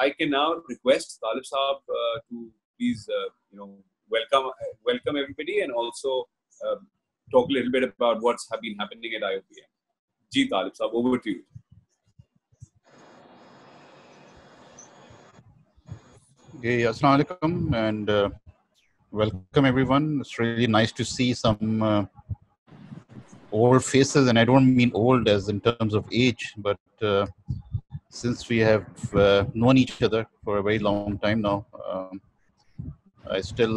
I can now request Talib Saab to please, welcome everybody and also talk a little bit about what's been happening at IOPM. Ji Talib Saab, over to you. Okay, Assalamu alaikum and welcome everyone. It's really nice to see some old faces, and I don't mean old as in terms of age, but since we have known each other for a very long time now, I still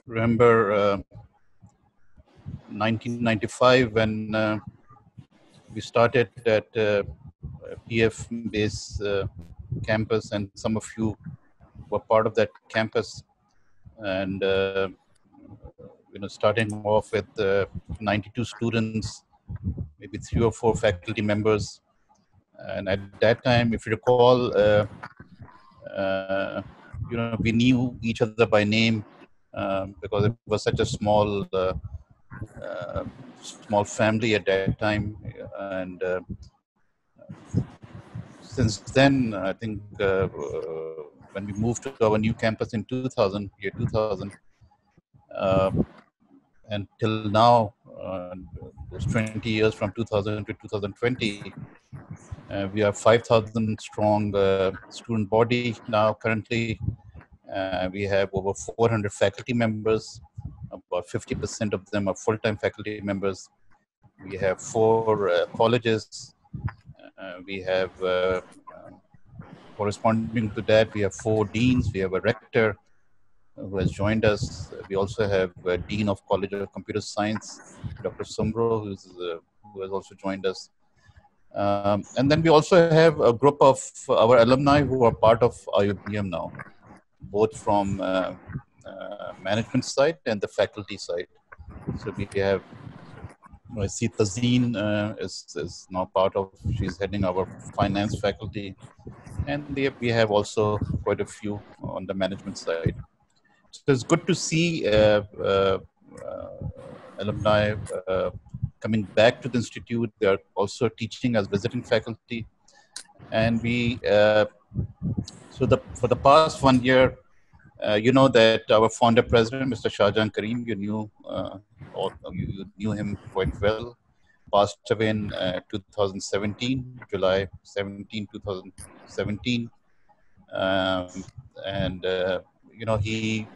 remember 1995 when we started at PF base campus, and some of you were part of that campus. And starting off with 92 students, maybe 3 or 4 faculty members, and at that time, if you recall, we knew each other by name because it was such a small family at that time. And since then, I think when we moved to our new campus in 2000, year 2000, and till now, those 20 years from 2000 to 2020, we are 5,000 strong student body now currently. We have over 400 faculty members. About 50% of them are full-time faculty members. We have 4 colleges. We have, corresponding to that, we have 4 deans. We have a rector who has joined us. We also have Dean of College of Computer Science, Dr. Sumbro, who has also joined us. And then we also have a group of our alumni who are part of IOPM now, both from management side and the faculty side. So we have, I see Tazeen is now part of, she's heading our finance faculty. And we have also quite a few on the management side. So it's good to see alumni coming back to the institute. They are also teaching as visiting faculty. And we, for the past 1 year, you know that our founder president, Mr. Shahjahan Karim, you knew him quite well, passed away in 2017, July 17, 2017. He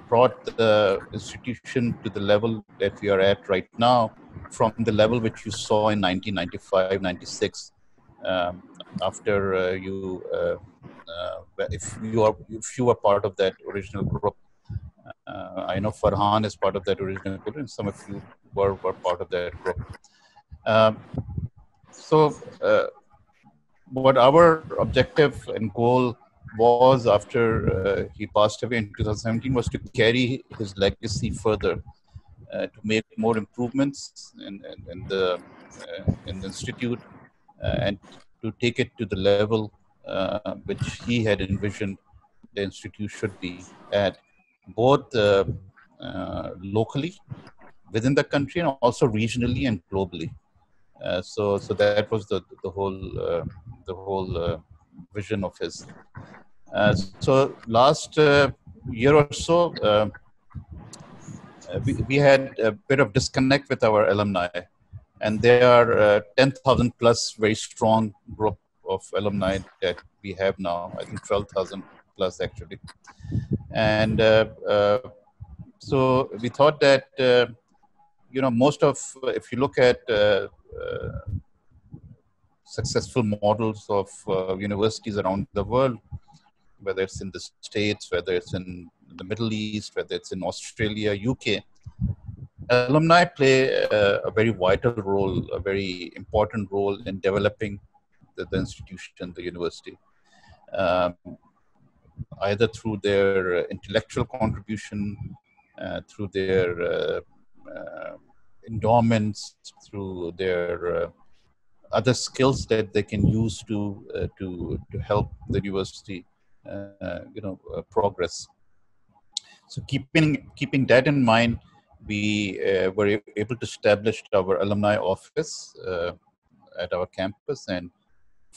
brought the institution to the level that we are at right now, from the level which you saw in 1995, 96. After if you were part of that original group, I know Farhan is part of that original group, and some of you were part of that group. What our objective and goal was after he passed away in 2017 was to carry his legacy further, to make more improvements in the institute, and to take it to the level which he had envisioned the institute should be at, both locally within the country and also regionally and globally. So that was the whole vision of his. So last year or so, we had a bit of disconnect with our alumni, and there are 10,000 plus very strong group of alumni that we have now. I think 12,000 plus actually. And so we thought that most of, if you look at successful models of universities around the world, whether it's in the States, whether it's in the Middle East, whether it's in Australia, UK, alumni play a very vital role, a very important role in developing the institution, the university, either through their intellectual contribution, through their endowments, through their other skills that they can use to help the university progress. So keeping that in mind, we were able to establish our alumni office, at our campus, and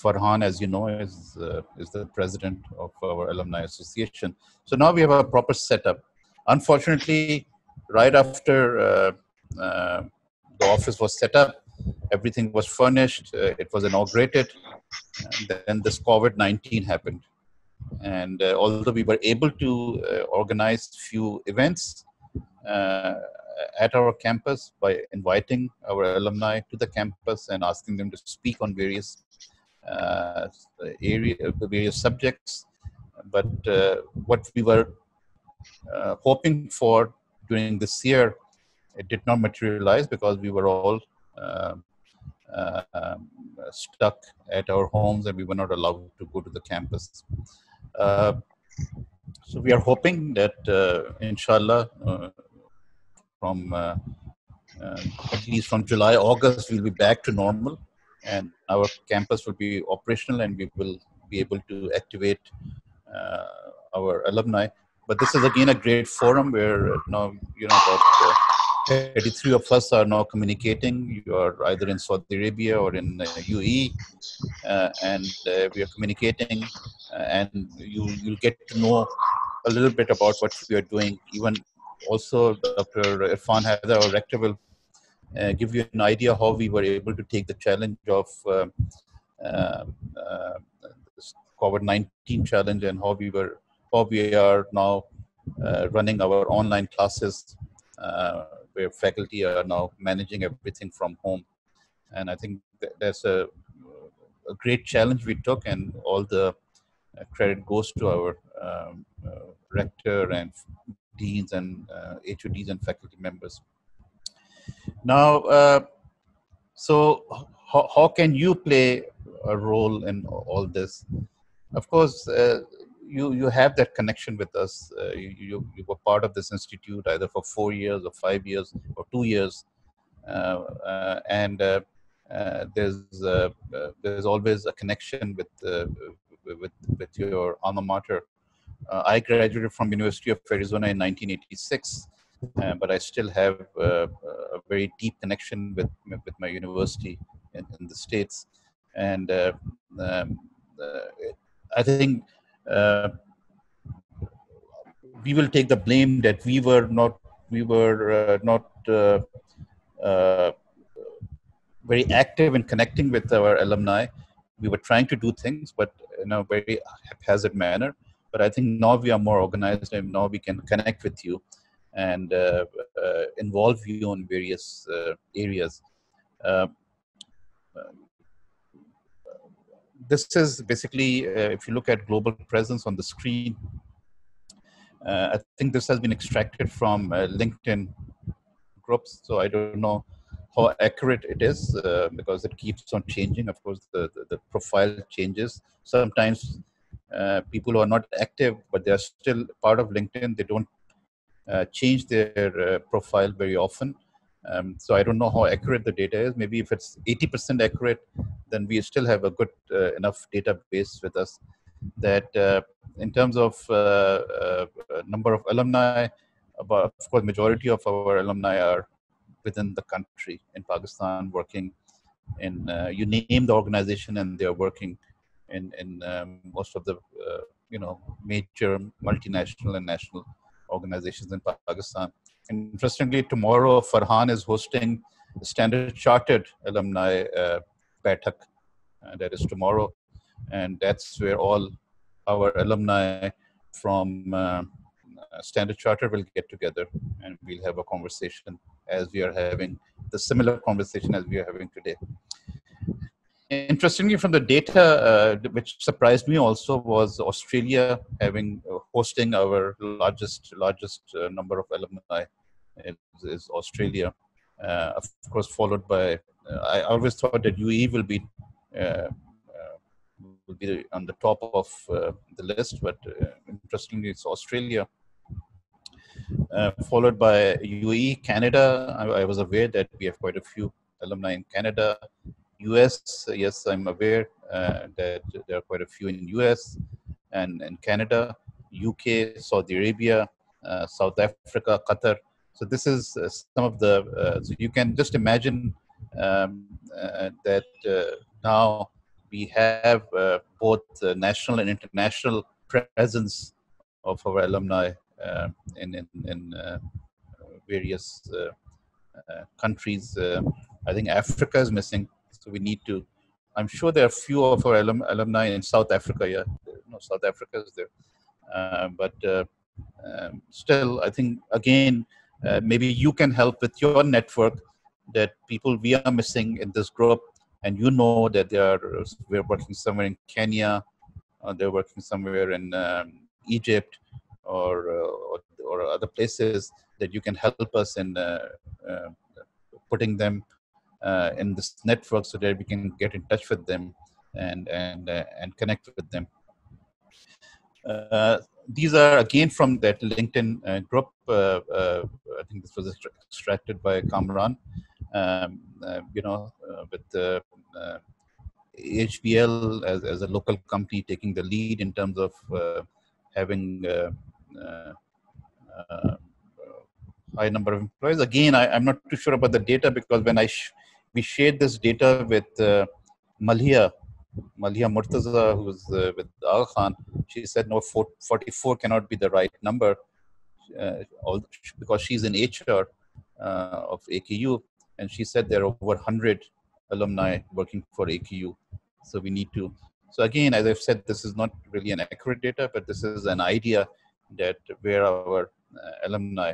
Farhan, as you know, is the president of our alumni association. So now we have a proper setup. Unfortunately, right after the office was set up, everything was furnished, it was inaugurated, and then this COVID-19 happened. And although we were able to organize few events uh, at our campus by inviting our alumni to the campus and asking them to speak on various various subjects, but what we were hoping for during this year, it did not materialize because we were all uh, stuck at our homes and we were not allowed to go to the campus. Uh, so we are hoping that, inshallah, from at least from July, August, we'll be back to normal, and our campus will be operational, and we will be able to activate our alumni. But this is again a great forum where now about 33 of us are now communicating. You are either in Saudi Arabia or in UAE, and we are communicating, and you'll get to know a little bit about what we are doing. Even also, Dr. Irfan Haider, our rector, will give you an idea how we were able to take the challenge of this COVID-19 challenge, and how we are now running our online classes, where faculty are now managing everything from home. And I think that's a great challenge we took, and all the credit goes to our rector and deans and HODs and faculty members. Now, so how can you play a role in all this? Of course, you have that connection with us. You were part of this institute either for 4 years or 5 years or 2 years, and there's always a connection with your alma mater. I graduated from University of Arizona in 1986, but I still have a very deep connection with my university in the States. And I think we will take the blame that we were not very active in connecting with our alumni. We were trying to do things, but in a very haphazard manner. But I think now we are more organized, and now we can connect with you and involve you in various areas. This is basically, if you look at global presence on the screen, I think this has been extracted from LinkedIn groups. So I don't know how accurate it is because it keeps on changing. Of course, the profile changes. Sometimes people who are not active, but they are still part of LinkedIn, they don't change their profile very often. So I don't know how accurate the data is. Maybe if it's 80% accurate, then we still have a good enough database with us that in terms of number of alumni, of course, majority of our alumni are within the country in Pakistan, working in, you name the organization, and they are working in most of the major multinational and national organizations in Pakistan. And interestingly, tomorrow Farhan is hosting the Standard Chartered alumni Baitak, that is tomorrow, and that's where all our alumni from Standard Chartered will get together, and we'll have a conversation as we are having the similar conversation as we are having today. Interestingly, from the data, which surprised me also, was Australia hosting our largest number of alumni is Australia. Of course, followed by, I always thought that UAE will be on the top of the list, but interestingly, it's Australia. Followed by UAE, Canada. I was aware that we have quite a few alumni in Canada. US, yes, I'm aware that there are quite a few in US and Canada, UK, Saudi Arabia, South Africa, Qatar. So this is some of the, so you can just imagine that now we have both national and international presence of our alumni in various countries. I think Africa is missing, so we need to. I'm sure there are few of our alumni in South Africa. Yeah, no, South Africa is there, but still, I think again, maybe you can help with your network that people we are missing in this group, and you know that we're working somewhere in Kenya, they're working somewhere in Egypt, or other places that you can help us in uh, putting them in this network so that we can get in touch with them and connect with them. These are again from that LinkedIn group. I think this was extracted by Kamran. With HBL as a local company taking the lead in terms of having high number of employees. Again, I'm not too sure about the data because when we shared this data with Malia Murtaza, who's with Aga Khan, she said no, 44 cannot be the right number because she's in HR of AKU, and she said there are over 100 alumni working for AKU. So we need to. So again, as I've said, this is not really an accurate data, but this is an idea that where our alumni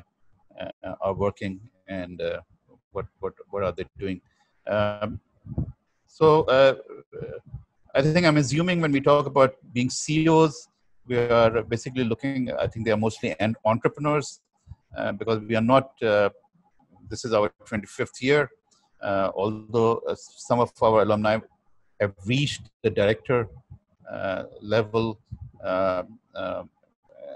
are working and what are they doing. I think I'm assuming when we talk about being CEOs, we are basically looking, I think they are mostly entrepreneurs because we are not, this is our 25th year, although some of our alumni have reached the director level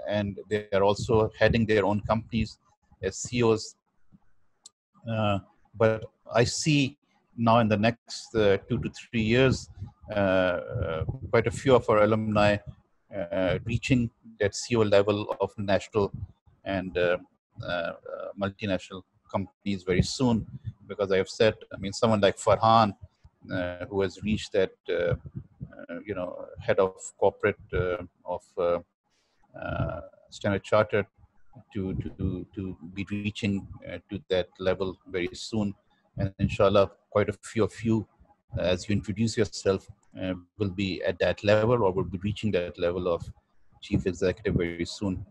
and they are also heading their own companies as CEOs. But I see now in the next 2 to 3 years, quite a few of our alumni reaching that CEO level of national and multinational companies very soon. Because I have said, I mean, someone like Farhan, who has reached that, head of corporate of Standard Chartered, to be reaching to that level very soon, and inshallah quite a few of you as you introduce yourself will be at that level or will be reaching that level of chief executive very soon.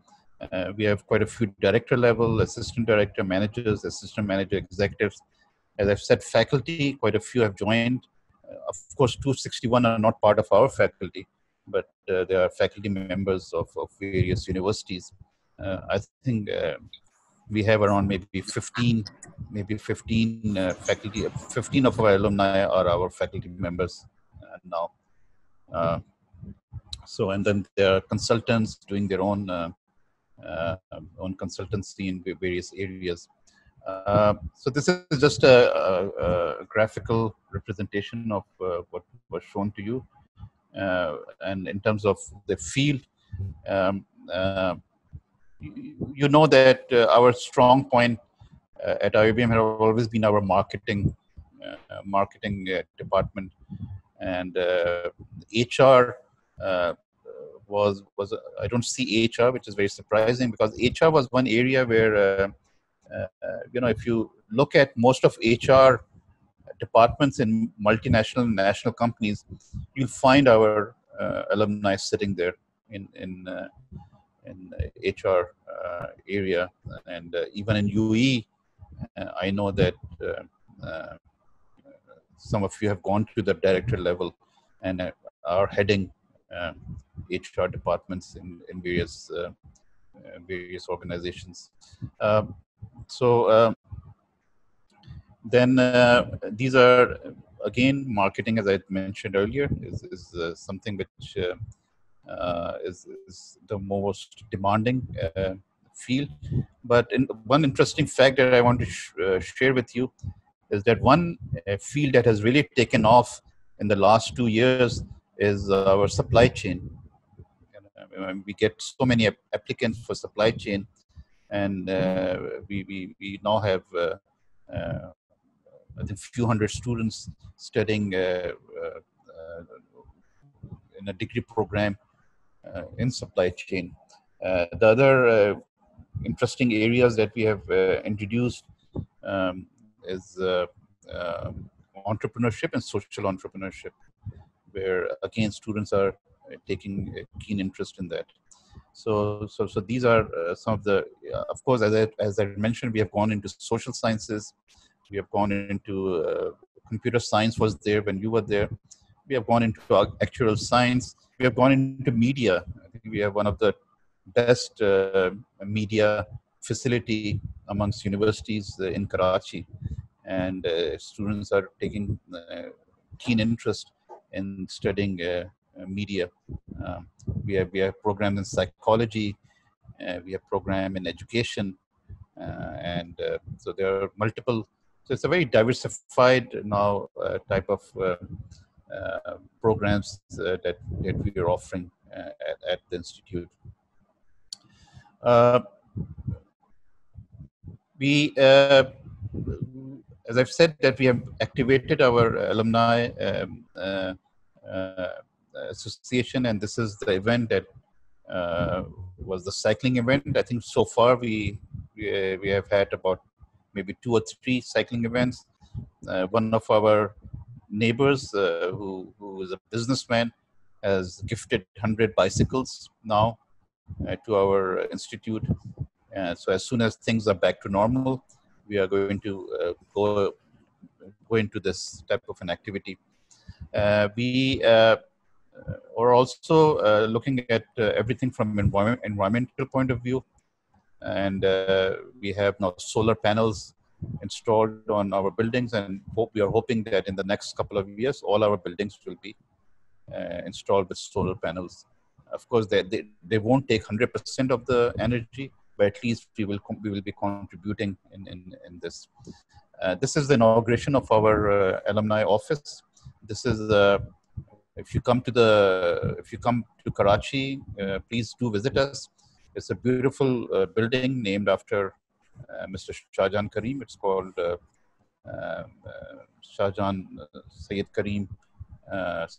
We have quite a few director level, assistant director, managers, assistant manager, executives. As I've said, faculty, quite a few have joined. Of course, 261 are not part of our faculty, but they are faculty members of various universities. I think we have around maybe 15 faculty, 15 of our alumni are our faculty members now. So, and then there are consultants doing their own consultancy in various areas. So this is just a graphical representation of what was shown to you. And in terms of the field, you know that our strong point at IBM has always been our marketing department, and HR was I don't see HR, which is very surprising because HR was one area where if you look at most of HR departments in multinational and national companies, you'll find our alumni sitting there in HR area, and even in UE, I know that some of you have gone to the director level and are heading HR departments in various organizations. Then these are again marketing, as I mentioned earlier, is something which is the most demanding field. But one interesting fact that I want to share with you is that one field that has really taken off in the last 2 years is our supply chain. We get so many applicants for supply chain, and we now have I think, few hundred students studying in a degree program in supply chain. The other interesting areas that we have introduced is entrepreneurship and social entrepreneurship, where again students are taking a keen interest in that. So these are some of the. Of course, as I mentioned, we have gone into social sciences. We have gone into computer science was there when you were there. We have gone into actual science. We have gone into media. I think we have one of the best media facility amongst universities in Karachi, and students are taking keen interest in studying media. Um, we have programs in psychology, we have program in education, and so there are multiple. So it's a very diversified now type of programs that we are offering at the institute. We, as I've said, that we have activated our alumni association, and this is the event that was the cycling event. I think so far we have had about maybe 2 or 3 cycling events. One of our neighbors, who is a businessman, has gifted 100 bicycles now to our institute. So as soon as things are back to normal, we are going to go into this type of an activity. We are also looking at everything from environmental point of view, and we have now solar panels installed on our buildings, and we are hoping that in the next couple of years, all our buildings will be installed with solar panels. Of course, they won't take 100% of the energy, but at least we will be contributing in this. This is the inauguration of our alumni office. This is if you come to Karachi, please do visit us. It's a beautiful building named after Mr. Shahjahan Karim. It's called Shahjahan Sayyid Karim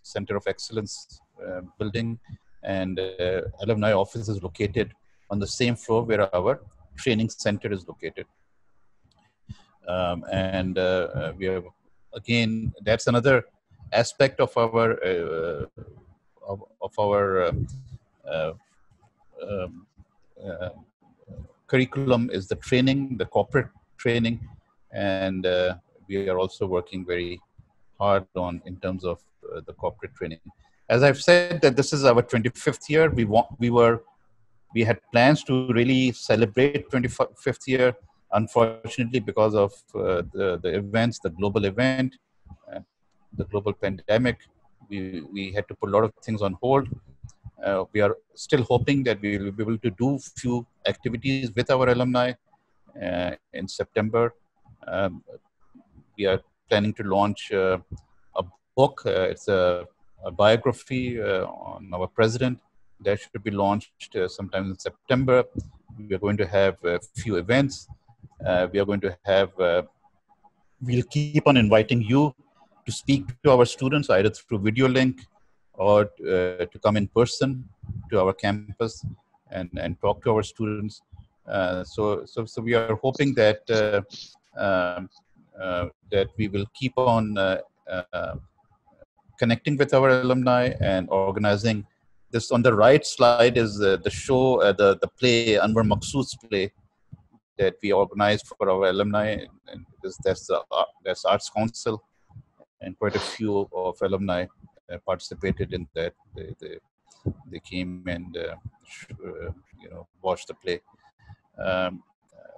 Center of Excellence building, and alumni office is located on the same floor where our training center is located. And we have, again, that's another aspect of our curriculum is the training, the corporate training, and we are also working very hard on in terms of the corporate training. As I've said, that this is our 25th year. We had plans to really celebrate 25th year. Unfortunately, because of the events, the global event, the global pandemic, we had to put a lot of things on hold. We are still hoping that we will be able to do few activities with our alumni in September. We are planning to launch a book. It's a biography on our president that should be launched sometime in September. We are going to have a few events. We are going to have, we'll keep on inviting you to speak to our students either through video link or to come in person to our campus and talk to our students. So we are hoping that that we will keep on connecting with our alumni and organizing this. On the right slide is the show, the play, Anwar Maqsood's play that we organized for our alumni, and that's Arts Council, and quite a few of alumni participated in that. They came and watched the play.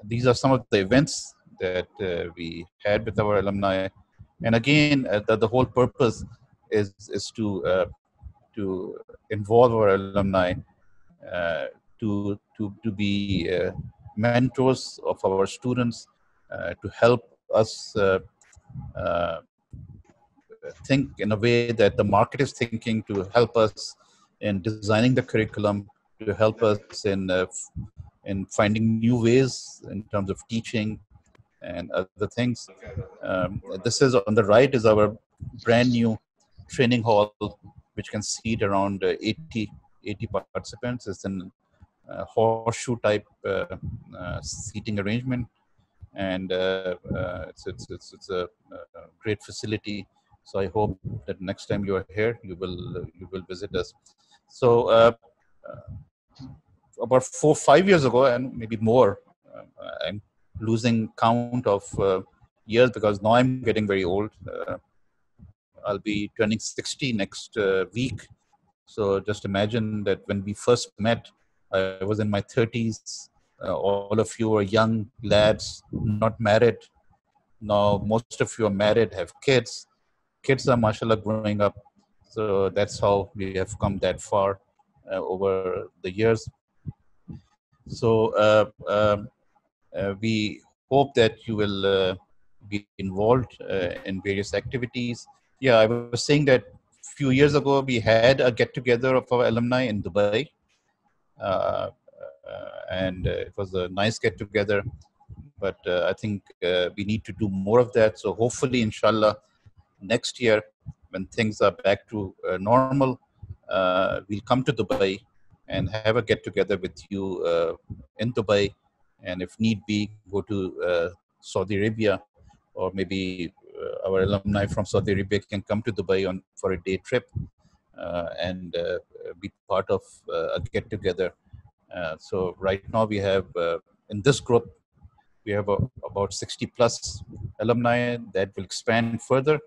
These are some of the events that we had with our alumni, and again, the whole purpose is to involve our alumni to be mentors of our students, to help us think in a way that the market is thinking, to help us in designing the curriculum, to help us in finding new ways in terms of teaching, and other things. This is on the right is our brand new training hall, which can seat around 80 participants. It's an horseshoe type seating arrangement, and it's a great facility. So I hope that next time you are here, you will visit us. So about 4-5 years ago, and maybe more, I'm losing count of years because now I'm getting very old. I'll be turning 60 next week. So just imagine that when we first met, I was in my 30s. All of you are young lads, not married. Now most of you are married, have kids. Kids are, mashallah, growing up. So that's how we have come that far over the years. So we hope that you will be involved in various activities. Yeah, I was saying that a few years ago we had a get-together of our alumni in Dubai, and it was a nice get-together. But I think we need to do more of that. So hopefully, inshallah, next year when things are back to normal, we'll come to Dubai and have a get-together with you in Dubai, and if need be, go to Saudi Arabia, or maybe our alumni from Saudi Arabia can come to Dubai for a day trip and be part of a get-together. So right now we have in this group we have about 60 plus alumni that will expand further,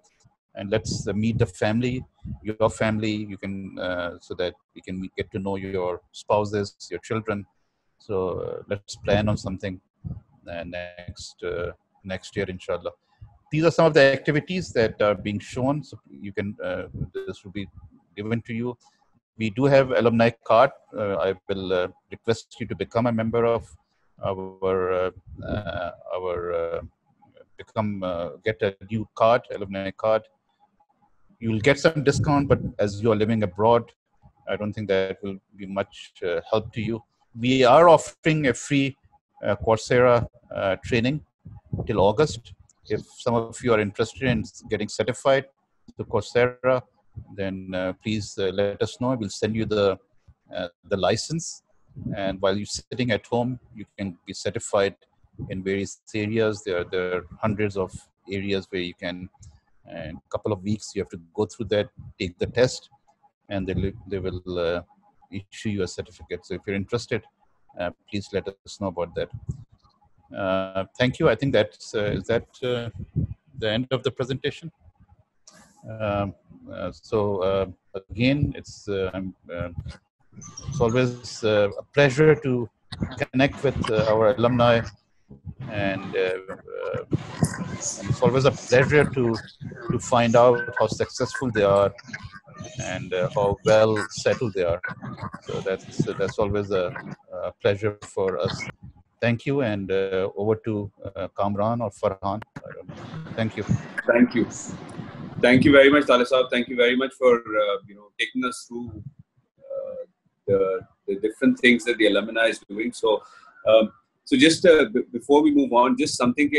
and let's meet the family, your family. You can so that we can get to know your spouses, your children. So let's plan on something next year, inshallah. These are some of the activities that are being shown. So you can this will be given to you. We do have alumni card. I will request you to become a member of our get a new card, alumni card. You'll get some discount, but as you are living abroad, I don't think that will be much help to you. We are offering a free Coursera training till August. If some of you are interested in getting certified to Coursera, then please let us know. We'll send you the license, and while you're sitting at home, you can be certified in various areas. There are hundreds of areas where you can. And a couple of weeks you have to go through that, take the test, and they will issue you a certificate. So if you're interested, please let us know about that. Thank you. I think that's is that the end of the presentation. So again, it's always a pleasure to connect with our alumni, and it's always a pleasure to find out how successful they are and how well settled they are. So that's always a pleasure for us. Thank you, and over to Kamran or Farhan. I don't know. Thank you. Thank you. Thank you very much, Talib Saab. Thank you very much for taking us through the different things that the alumni is doing. So, just before we move on, just something.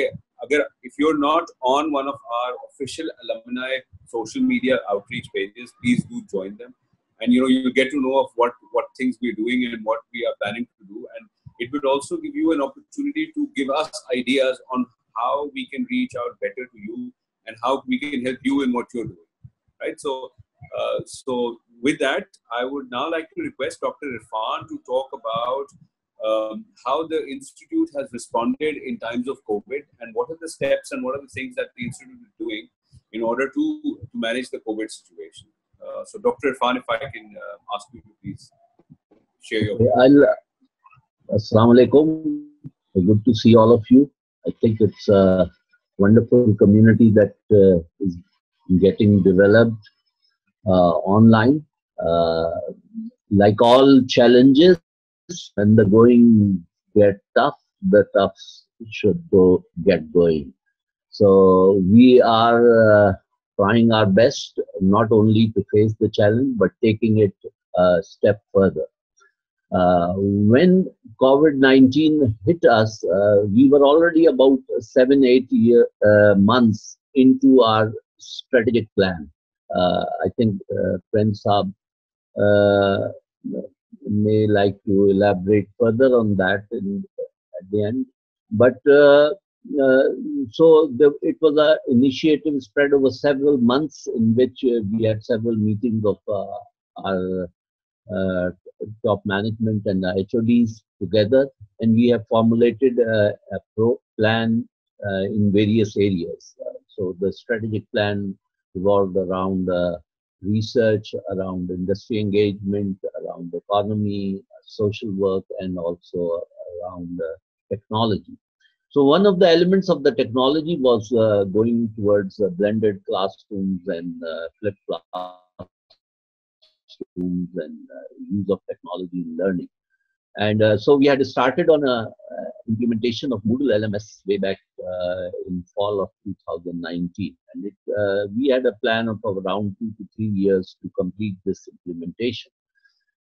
If you're not on one of our official alumni social media outreach pages, please do join them, and you'll get to know of what things we're doing and what we are planning to do, and it would also give you an opportunity to give us ideas on how we can reach out better to you and how we can help you in what you're doing, right? So with that, I would now like to request Dr. Irfan to talk about how the Institute has responded in times of COVID, and what are the steps and what are the things that the Institute is doing in order to manage the COVID situation. So Dr. Irfan, if I can ask you to please share your view. Assalamu alaikum. Good to see all of you. I think it's a wonderful community that is getting developed online. Like all challenges, when the going get tough, the toughs should get going. So we are trying our best not only to face the challenge, but taking it a step further. When COVID-19 hit us, we were already about 7, 8 months into our strategic plan. I think Prince Saab uh, may like to elaborate further on that at the end. But uh, it was an initiative spread over several months in which we had several meetings of our uh, top management and the HODs together, and we have formulated a plan in various areas. So the strategic plan revolved around research, around industry engagement, around economy, social work, and also around technology. So one of the elements of the technology was going towards blended classrooms and flipped classrooms and use of technology in learning. And so we had started on a implementation of Moodle LMS way back in fall of 2019. And we had a plan of around 2 to 3 years to complete this implementation.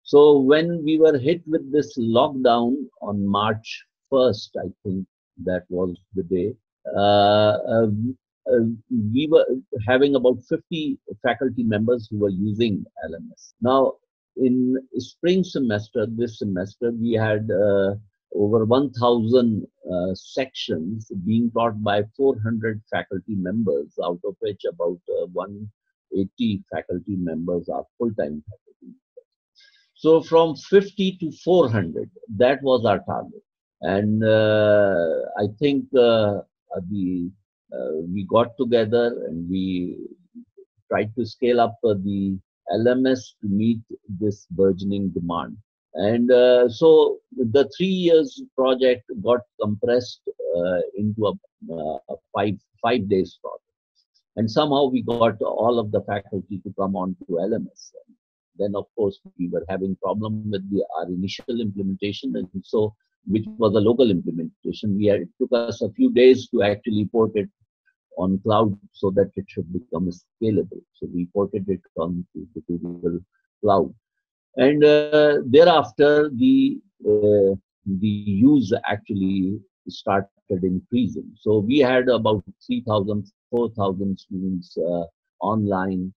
So when we were hit with this lockdown on March 1st, I think that was the day, uh, uh, we were having about 50 faculty members who were using LMS. Now, in spring semester, this semester, we had over 1,000 sections being taught by 400 faculty members, out of which about 180 faculty members are full-time faculty. So from 50 to 400, that was our target. And I think we got together and we tried to scale up the LMS to meet this burgeoning demand. And so the 3 years project got compressed into a five days project. And somehow we got all of the faculty to come on to LMS. Then, of course, we were having problem with our initial implementation, and so which was a local implementation. It took us a few days to actually port it on cloud so that it should become scalable. So we ported it on to the Google Cloud, and thereafter the use actually started increasing. So we had about 3,000, 4,000 students online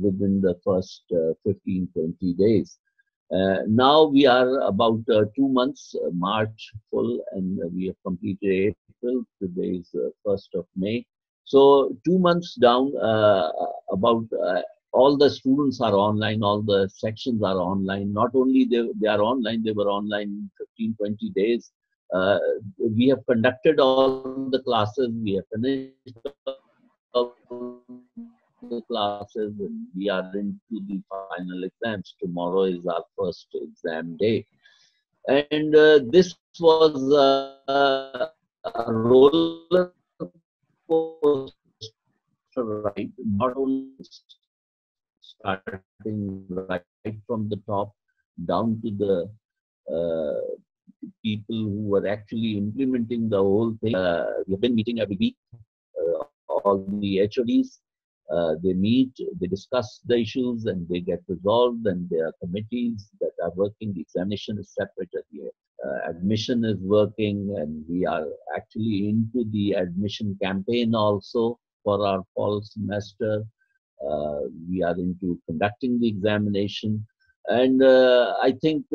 within the first 15, 20 days. Now we are about 2 months, March full, and we have completed April. Today is 1st of May. So 2 months down, about all the students are online, all the sections are online. Not only they are online, they were online 15, 20 days. We have conducted all the classes, we have finished all the classes, and we are into the final exams. Tomorrow is our first exam day. And this was a roller coaster ride, not only starting right from the top down to the people who were actually implementing the whole thing. We have been meeting every week, all the HODs. They meet, they discuss the issues, and they get resolved, and there are committees that are working. The examination is separate, the admission is working, and we are actually into the admission campaign also for our fall semester. We are into conducting the examination, and I think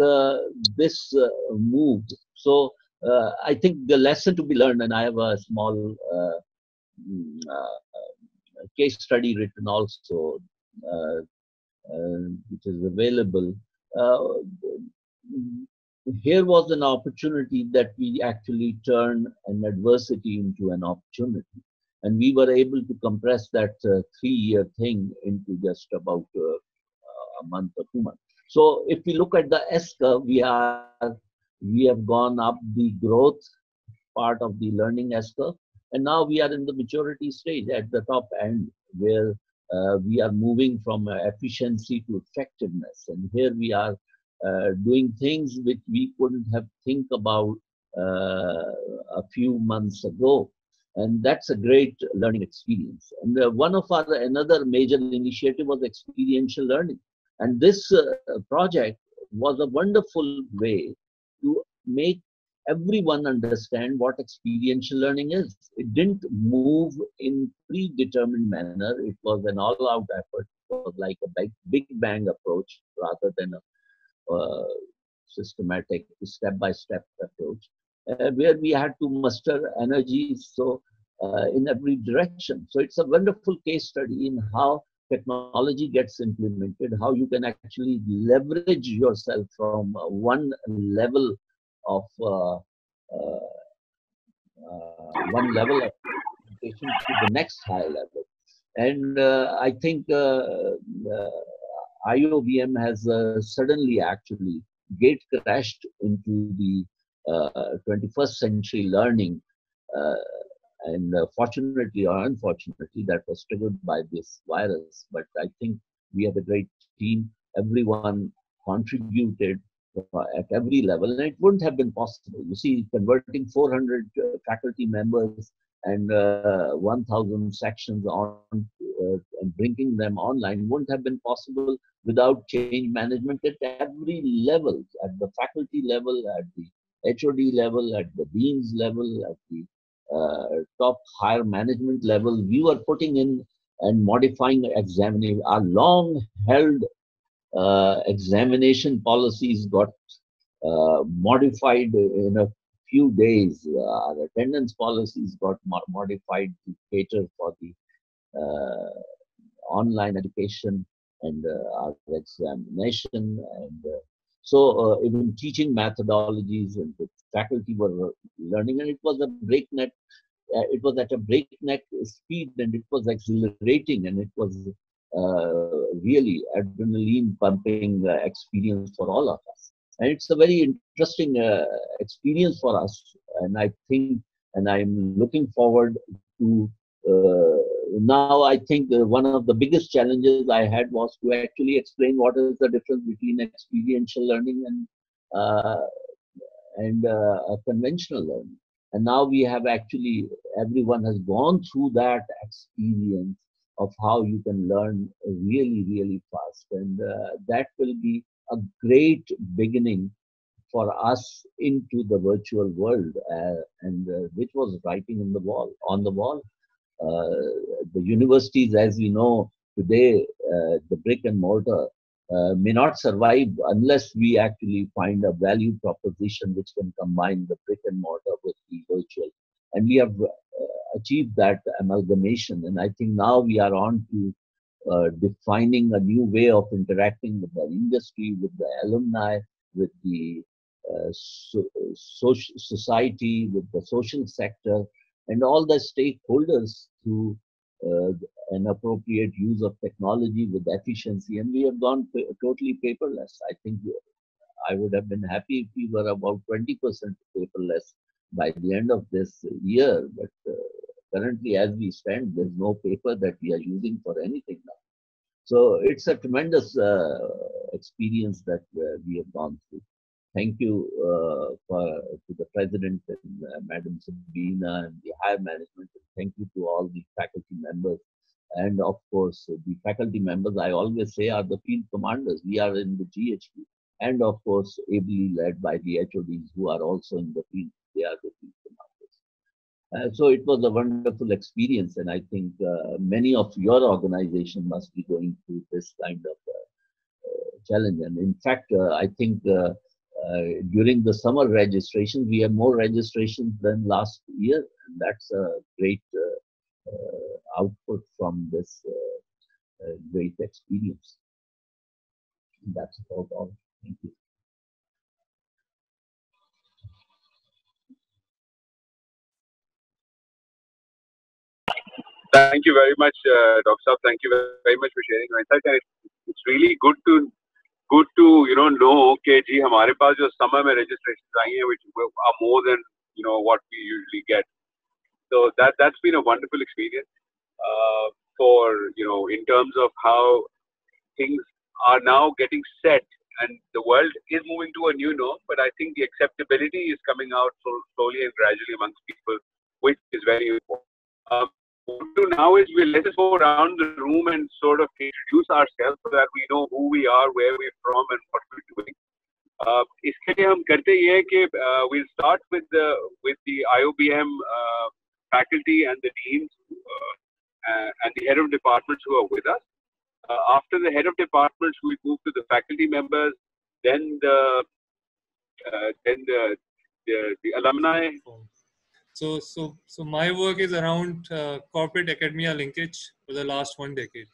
this moved. So I think the lesson to be learned, and I have a small case study written also, which is available. Here was an opportunity that we actually turned an adversity into an opportunity. And we were able to compress that 3-year thing into just about a month or 2 months. So if we look at the S-curve, we have gone up the growth part of the learning S-curve. And now we are in the maturity stage at the top end, where we are moving from efficiency to effectiveness. And here we are doing things which we couldn't have think about a few months ago. And that's a great learning experience. And another major initiative was experiential learning. And this project was a wonderful way to make everyone understand what experiential learning is. It didn't move in predetermined manner. It was an all-out effort. It was like a big bang approach rather than a systematic step-by-step approach, where we had to muster energy in every direction. So it's a wonderful case study in how technology gets implemented, how you can actually leverage yourself from one level of implementation to the next high level. And I think IOVM has suddenly actually gate crashed into the 21st century learning. And fortunately or unfortunately, that was triggered by this virus. But I think we have a great team. Everyone contributed at every level, and it wouldn't have been possible. You see, converting 400 faculty members and 1,000 sections on and bringing them online wouldn't have been possible without change management at every level, at the faculty level, at the HOD level, at the dean's level, at the top higher management level. We were putting in and modifying examining our long held examination policies got modified in a few days. Our attendance policies got modified to cater for the online education and our examination. And so even teaching methodologies and the faculty were learning, and it was a breakneck. It was at a breakneck speed, and it was exhilarating, and it was really adrenaline pumping experience for all of us. And it's a very interesting experience for us. And I think, and I'm looking forward to now. I think one of the biggest challenges I had was to actually explain what is the difference between experiential learning and conventional learning. And now we have actually, everyone has gone through that experience of how you can learn really, really fast. And that will be a great beginning for us into the virtual world, and which was writing on the wall. The universities, as we know today, the brick and mortar, may not survive unless we actually find a value proposition which can combine the brick and mortar with the virtual. And we have achieved that amalgamation. And I think now we are on to defining a new way of interacting with the industry, with the alumni, with the society, with the social sector, and all the stakeholders through an appropriate use of technology with efficiency. And we have gone totally paperless. I think I would have been happy if we were about 20% paperless by the end of this year. But currently, as we stand, there's no paper that we are using for anything now. So it's a tremendous experience that we have gone through. Thank you to the President and Madam Sabina and the higher management. And thank you to all the faculty members. And of course, the faculty members, I always say, are the field commanders. We are in the GHQ. And of course, ably led by the HODs who are also in the field. They are the field commanders. So it was a wonderful experience. And I think many of your organization must be going through this kind of challenge. And in fact, I think during the summer registration, we have more registrations than last year, and that's a great output from this great experience. And that's about all. Thank you. Thank you very much, Dr. Saab. Thank you very much for sharing your insight. And it's really good to know कि जी हमारे पास जो summer में registrations आई हैं, which are more than what we usually get. So that's been a wonderful experience for in terms of how things are now getting set, and the world is moving to a new norm. But I think the acceptability is coming out so slowly and gradually amongst people, which is very important. What we do now is let's go around the room and sort of introduce ourselves so that we know who we are, where we're from, and what we're doing. इसके लिए हम करते ये है कि we'll start with the IOBM faculty and the deans and the head of departments who are with us. After the head of departments, we move to the faculty members, then the alumni. So my work is around corporate academia linkage for the last 1 decade.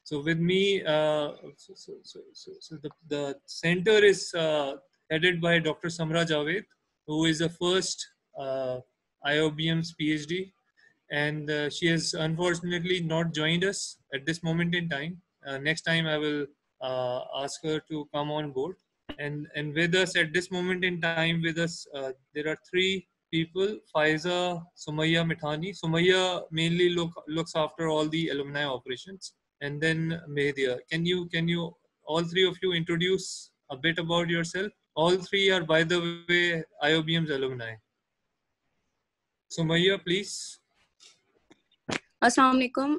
So with me, the center is headed by Dr. Samra Javed, who is the first IOBM's PhD, and she has unfortunately not joined us at this moment in time. Next time I will ask her to come on board. And with us at this moment in time, with us there are 3 people: Faiza, Sumayya Mithani. Sumayya mainly looks after all the alumni operations, and then Mehdia. Can you all 3 of you introduce a bit about yourself? All 3 are, by the way, IOBM's alumni. Sumayya, please. Assalamu alaikum.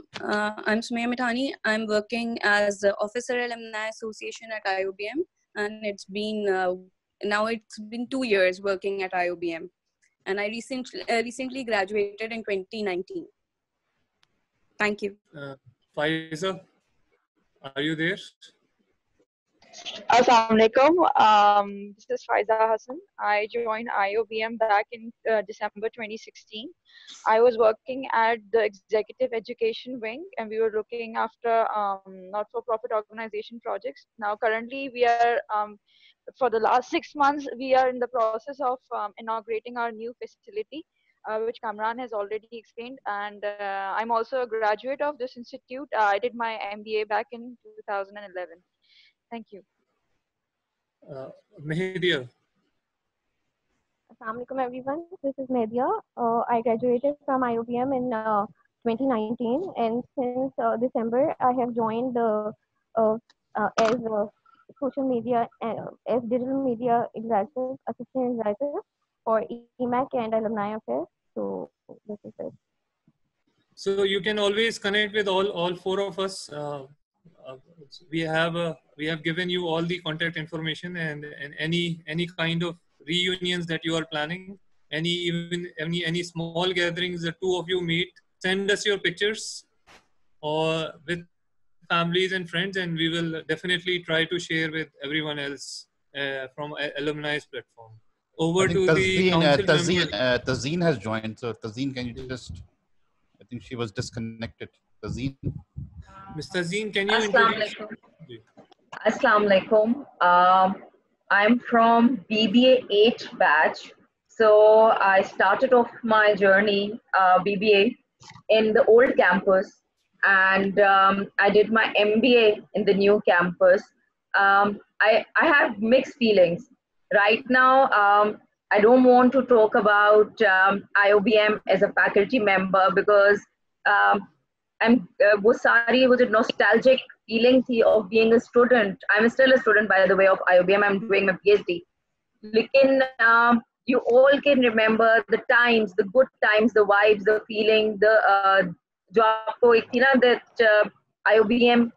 I'm Sumayya Mithani. I'm working as the Officer Alumni Association at IOBM, and it's been 2 years working at IOBM, and I recently graduated in 2019. Thank you. Faiza, are you there? Assalamu alaikum. This is Faiza Hassan. I joined IOBM back in December 2016. I was working at the executive education wing, and we were looking after not-for-profit organization projects. Now, currently, we are for the last 6 months, we are in the process of inaugurating our new facility, which Kamran has already explained. And I'm also a graduate of this institute. I did my MBA back in 2011. Thank you. Mehdia. Assalamu alaikum everyone. This is Mehdia. I graduated from IOBM in 2019, and since December I have joined as social media as digital media executive, assistant executive for EMAC and alumni affairs. So this is it. So you can always connect with all 4 of us. We have given you all the contact information, and any kind of reunions that you are planning, any small gatherings the 2 of you meet, send us your pictures or with families and friends, and we will definitely try to share with everyone else from alumni's platform. Over to the council member. Tazeen has joined. So Tazeen, can you just? I think she was disconnected. Tazeen. Mr. Tazeen, can you introduce? Assalamu alaikum. I'm from BBA 8 batch. So I started off my journey, BBA, in the old campus, and I did my MBA in the new campus. I have mixed feelings. Right now, I don't want to talk about IOBM as a faculty member because was a nostalgic feeling of being a student. I'm still a student, by the way, of IOBM. I'm doing my PhD. You all can remember the times, the good times, the vibes, the feeling, the that IOBM,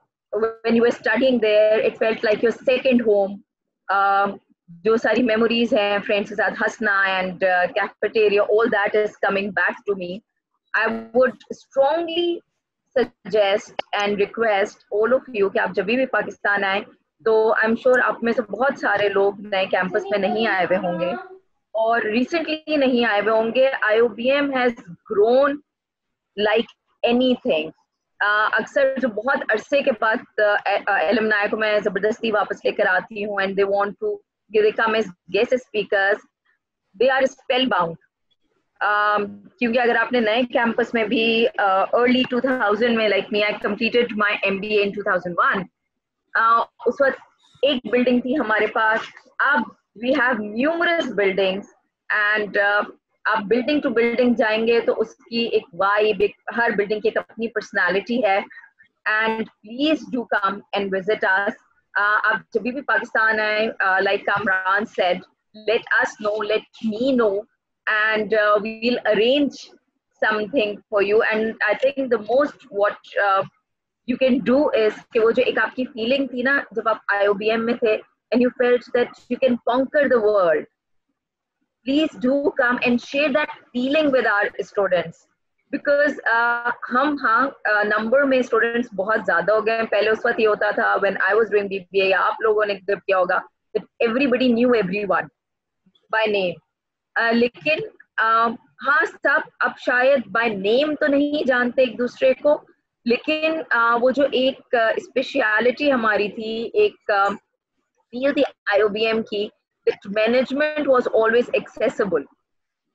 when you were studying there, it felt like your second home. जो सारी memories हैं friends के साथ हंसना and cafeteria, all that is coming back to me. I would strongly suggest and request all of you कि आप जब भी पाकिस्तान आए तो I'm sure आप में से बहुत सारे लोग नए कैंपस में नहीं आए हुए होंगे और recently नहीं आए हुए होंगे. IOBM has grown like anything. अक्सर जो बहुत अरसे के बाद alumni को मैं ज़बरदस्ती वापस लेकर आती हूँ and they want to they come as guest speakers, they are spellbound. क्योंकि अगर आपने नए कैंपस में भी early 2000 में like me, I completed my MBA in 2001. उस वक्त एक बिल्डिंग थी हमारे पास. अब we have numerous buildings and आप बिल्डिंग टू बिल्डिंग जाएंगे तो उसकी एक वाइब, हर बिल्डिंग की एक अपनी पर्सनालिटी है. And please do come and visit us. आप जब भी पाकिस्तान आए, like Kamran said, let us know, let me know, and we'll arrange something for you. And I think the most what you can do is कि वो जो एक आपकी feeling थी ना जब आप IOBM में थे, and you felt that you can conquer the world, please do come and share that feeling with our students. Because हम हाँ number में students बहुत ज़्यादा हो गए हैं. पहले उस वक्त ये होता था when I was doing BBA, या आप लोगों ने जब किया होगा, that everybody knew everyone by name. लेकिन हाँ सब अब शायद by name तो नहीं जानते एक दूसरे को, लेकिन वो जो एक स्पेशलिटी हमारी थी, एक field थी IOBM की, that management was always accessible.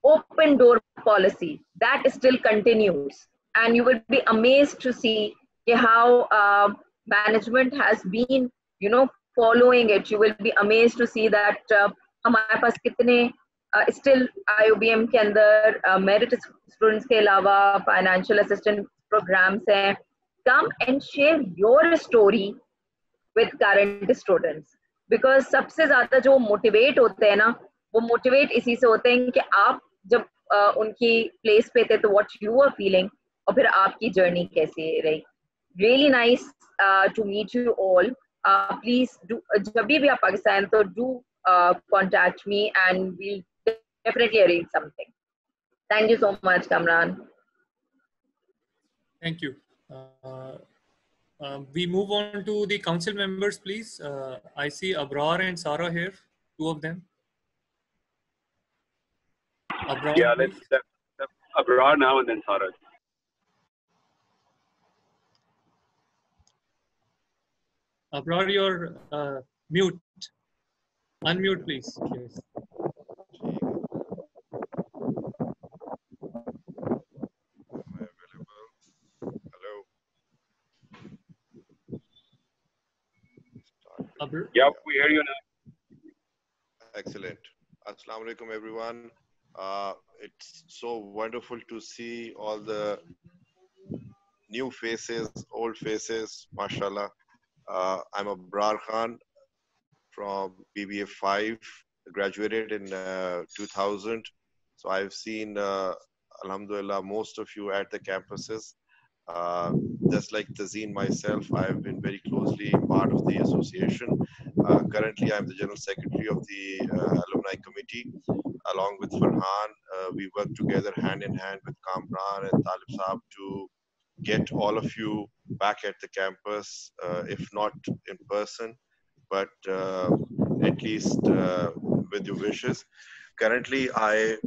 Open door policy that still continues, and you will be amazed to see how management has been, following it. You will be amazed to see that हमारे पास कितने still IOBM के अंदर merit students के अलावा financial assistance programs हैं. Come and share your story with current students, because सबसे ज़्यादा जो motivate होते हैं ना, वो motivate इसी से होते हैं कि आप जब उनकी place पे थे तो what you were feeling, और फिर आपकी journey कैसी रही. Really nice to meet you all. Please do, जब भी आप पाकिस्तान तो do contact me and we'll definitely arrange something. Thank you so much, Kamran. Thank you. We move on to the council members, please. I see Abrar and Sarah here, two of them. Abrar, yeah, let's Abrar now and then Sarah. Abrar, you're mute. Unmute, please. Yes. Yeah, we hear you now. Excellent. Assalamu alaikum, everyone. It's so wonderful to see all the new faces, old faces, mashallah. I'm Abrar Khan from BBA 5, graduated in 2000. So I've seen, alhamdulillah, most of you at the campuses. Just like Tazeen myself, I've been very closely part of the association. Currently, I'm the General Secretary of the Alumni Committee. Along with Farhan, we work together hand in hand with Kamran and Talib Saab to get all of you back at the campus, if not in person, but at least with your wishes. Currently, I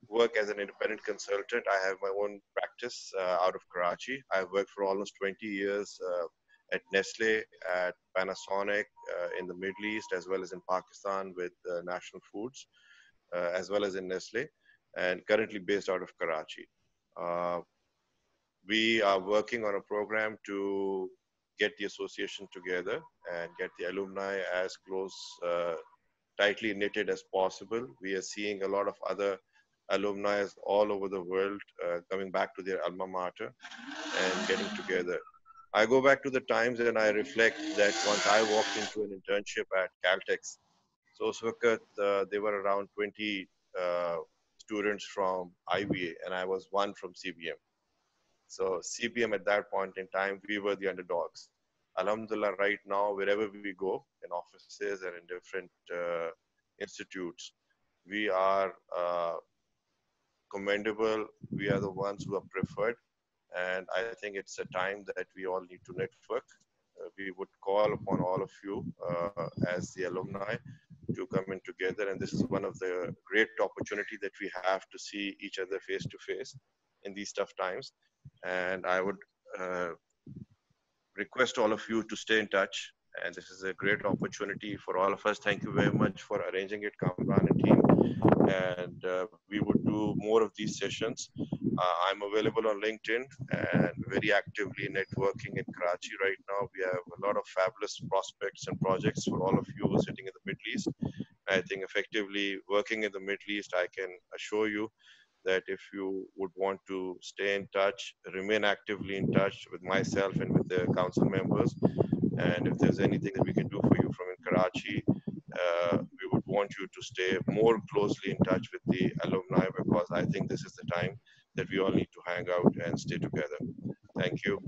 work as an independent consultant. I have my own practice out of Karachi. I've worked for almost 20 years at Nestle, at Panasonic, in the Middle East, as well as in Pakistan with National Foods, as well as in Nestle, and currently based out of Karachi. We are working on a program to get the association together and get the alumni as close, tightly knitted as possible. We are seeing a lot of other alumni all over the world coming back to their alma mater and getting together. I go back to the times and I reflect that once I walked into an internship at Caltex, so there were around 20 students from IBA and I was one from CBM. So CBM at that point in time, we were the underdogs. Alhamdulillah, right now, wherever we go, in offices and in different institutes, we are commendable. We are the ones who are preferred. And I think it's a time that we all need to network. We would call upon all of you as the alumni to come in together. And this is one of the great opportunity that we have to see each other face to face in these tough times. And I would request all of you to stay in touch. And this is a great opportunity for all of us. Thank you very much for arranging it, Kamran and team. And we would do more of these sessions. I'm available on LinkedIn and very actively networking in Karachi right now. We have a lot of fabulous prospects and projects for all of you sitting in the Middle East. I think effectively working in the Middle East, I can assure you that if you would want to stay in touch, remain actively in touch with myself and with the council members, and if there's anything that we can do for you from in Karachi, we would want you to stay more closely in touch with the alumni, because I think this is the time that we all need to hang out and stay together. Thank you.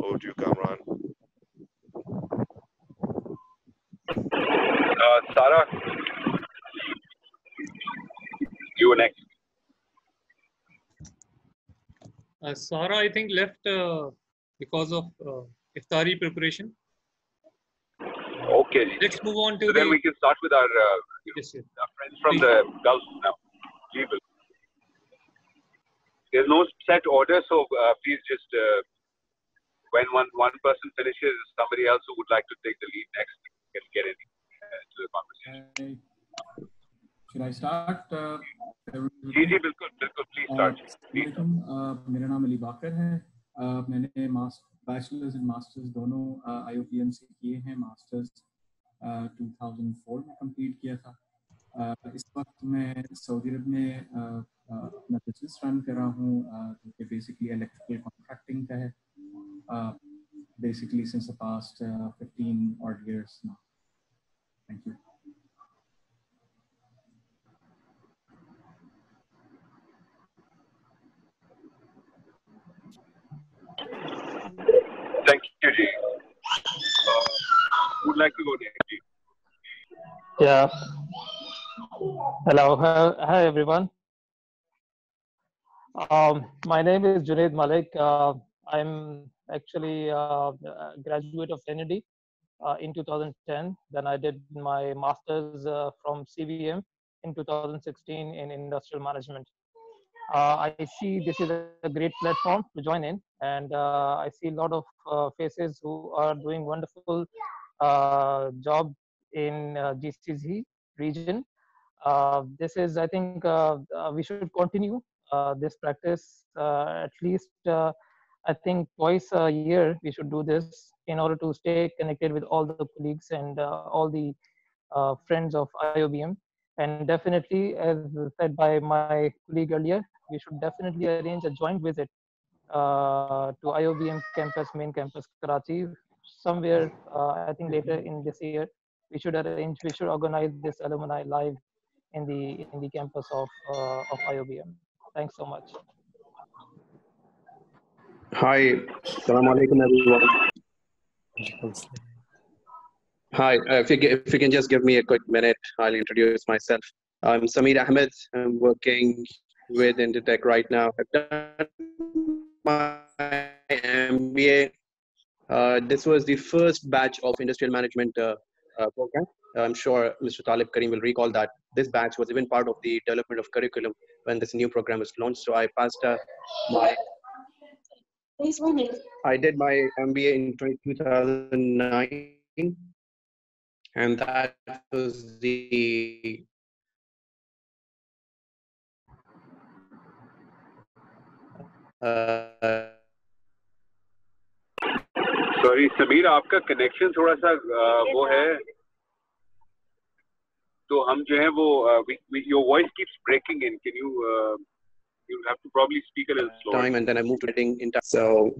Over to you, Kamran. Sarah, you were next. Sarah, I think, left because of iftari preparation. Okay. Let's move on to so then we can start with our, yes, yes. our friends from Please. the Gulf now. There's no set order, so please just when one person finishes, somebody else who would like to take the lead next can get in to the conversation. Should I start? जी बिल्कुल बिल्कुल please start. मेरा नाम अली बाकर है. मैंने bachelors and masters दोनों IOPM से किए हैं. मास्टर्स 2004 में कंप्लीट किया था. इस वक्त मैं सऊदी अरब में अपना बिजनेस रन कर रहा हूँ जो कि बेसिकली इलेक्ट्रिकल कॉन्ट्रैक्टिंग का है. Basically since the past 15 odd years now. Thank you. Thank you, Ji. Would like to go next, Ji. Yeah. Hello. Hi, everyone. My name is Junaid Malik. I'm actually a graduate of Kennedy in 2010. Then I did my master's from CVM in 2016 in industrial management. I see this is a great platform to join in, and I see a lot of faces who are doing wonderful job in GCC region. This is, I think, we should continue this practice at least. I think twice a year we should do this in order to stay connected with all the colleagues and all the friends of IOBM. And definitely, as said by my colleague earlier, we should definitely arrange a joint visit to IOBM campus, main campus, Karachi, somewhere, I think later in this year. We should organize this alumni live in the campus of IOBM. Thanks so much. Hi, Assalamu alaikum everyone. Hi, if you can just give me a quick minute, I'll introduce myself. I'm Sameer Ahmed. I'm working with Inditech right now. I've done my MBA. This was the first batch of industrial management program. I'm sure Mr. Talib Karim will recall that this batch was even part of the development of curriculum when this new program was launched. So I passed I did my MBA in 2009, and that was the Sorry, Sameer, आपका connection थोड़ा सा वो है, तो हम जो है वो your voice keeps breaking in. Can you you have to probably speak a little slower. Time, and then I moved to editing in time. So.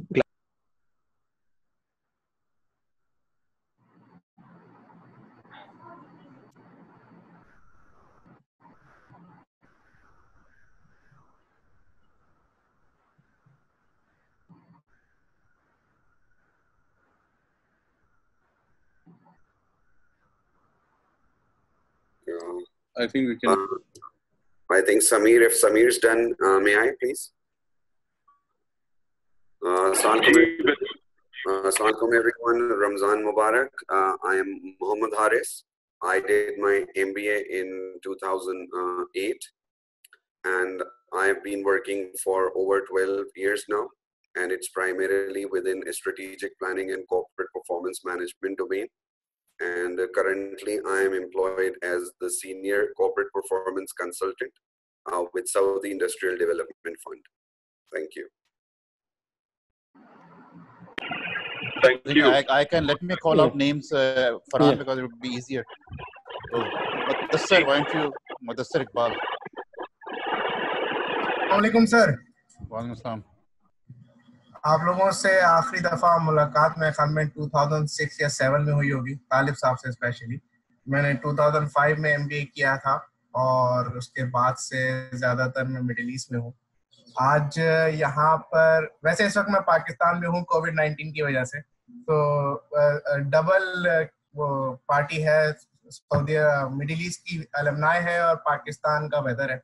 I think we can. I think Sameer, if Sameer's done, may I please? Assalamualaikum everyone, Ramzan Mubarak. I am Muhammad Haris. I did my MBA in 2008 and I've been working for over 12 years now, and it's primarily within a strategic planning and corporate performance management domain. And currently I am employed as the senior corporate performance consultant with Saudi Industrial Development Fund. Thank you. Thank you. I can let me call out names, Farhan, because it would be easier. Oh, Mudassir, why don't you, Mudassir Iqbal. वालेकुम sir. वालेकुम सलाम. आप लोगों से आखिरी दफा मुलाकात में कन्वेंट 2006 या 7 में हुई होगी, तालिब साहब से स्पेशली. मैंने 2005 में MBA किया था और उसके बाद से ज्यादातर मैं मिडिल ईस्ट में हूँ. आज यहाँ पर वैसे इस वक्त मैं पाकिस्तान में हूँ कोविड-19 की वजह से, तो डबल वो पार्टी है सऊदी मिडिल ईस्ट की अलमनाई है और पाकिस्तान का वेदर है।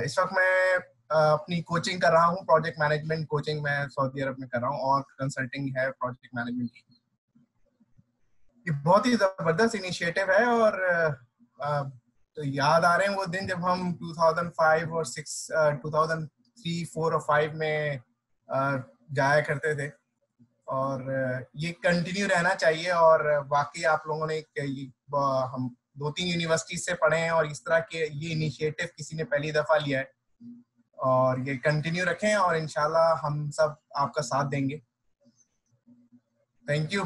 इस वक्त मैं अपनी कोचिंग कर रहा हूँ, प्रोजेक्ट मैनेजमेंट कोचिंग मैं सऊदी अरब में कर रहा हूँ और कंसल्टिंग है प्रोजेक्ट मैनेजमेंट की। ये बहुत ही ज़बरदस्त इनिशिएटिव है और तो याद आ रहे हैं वो दिन जब हम 2005 और 2003, 4 और 5 में जाया करते थे और ये कंटिन्यू रहना चाहिए। और बाकी आप लोगों ने हम 2-3 यूनिवर्सिटीज से पढ़े हैं और इस तरह के ये इनिशिएटिव किसी ने पहली दफ़ा लिया है और ये कंटिन्यू रखें और इंशाल्लाह हम सब आपका साथ देंगे। Thank you.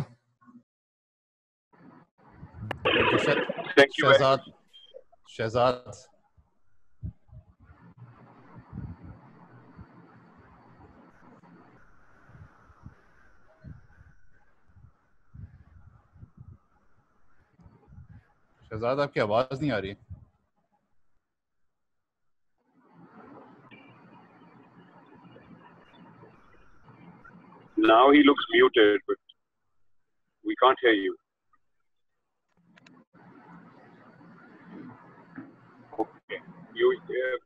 शहजाद। शहजाद आपकी आवाज नहीं आ रही। Now he looks muted, but we can't hear you. Okay,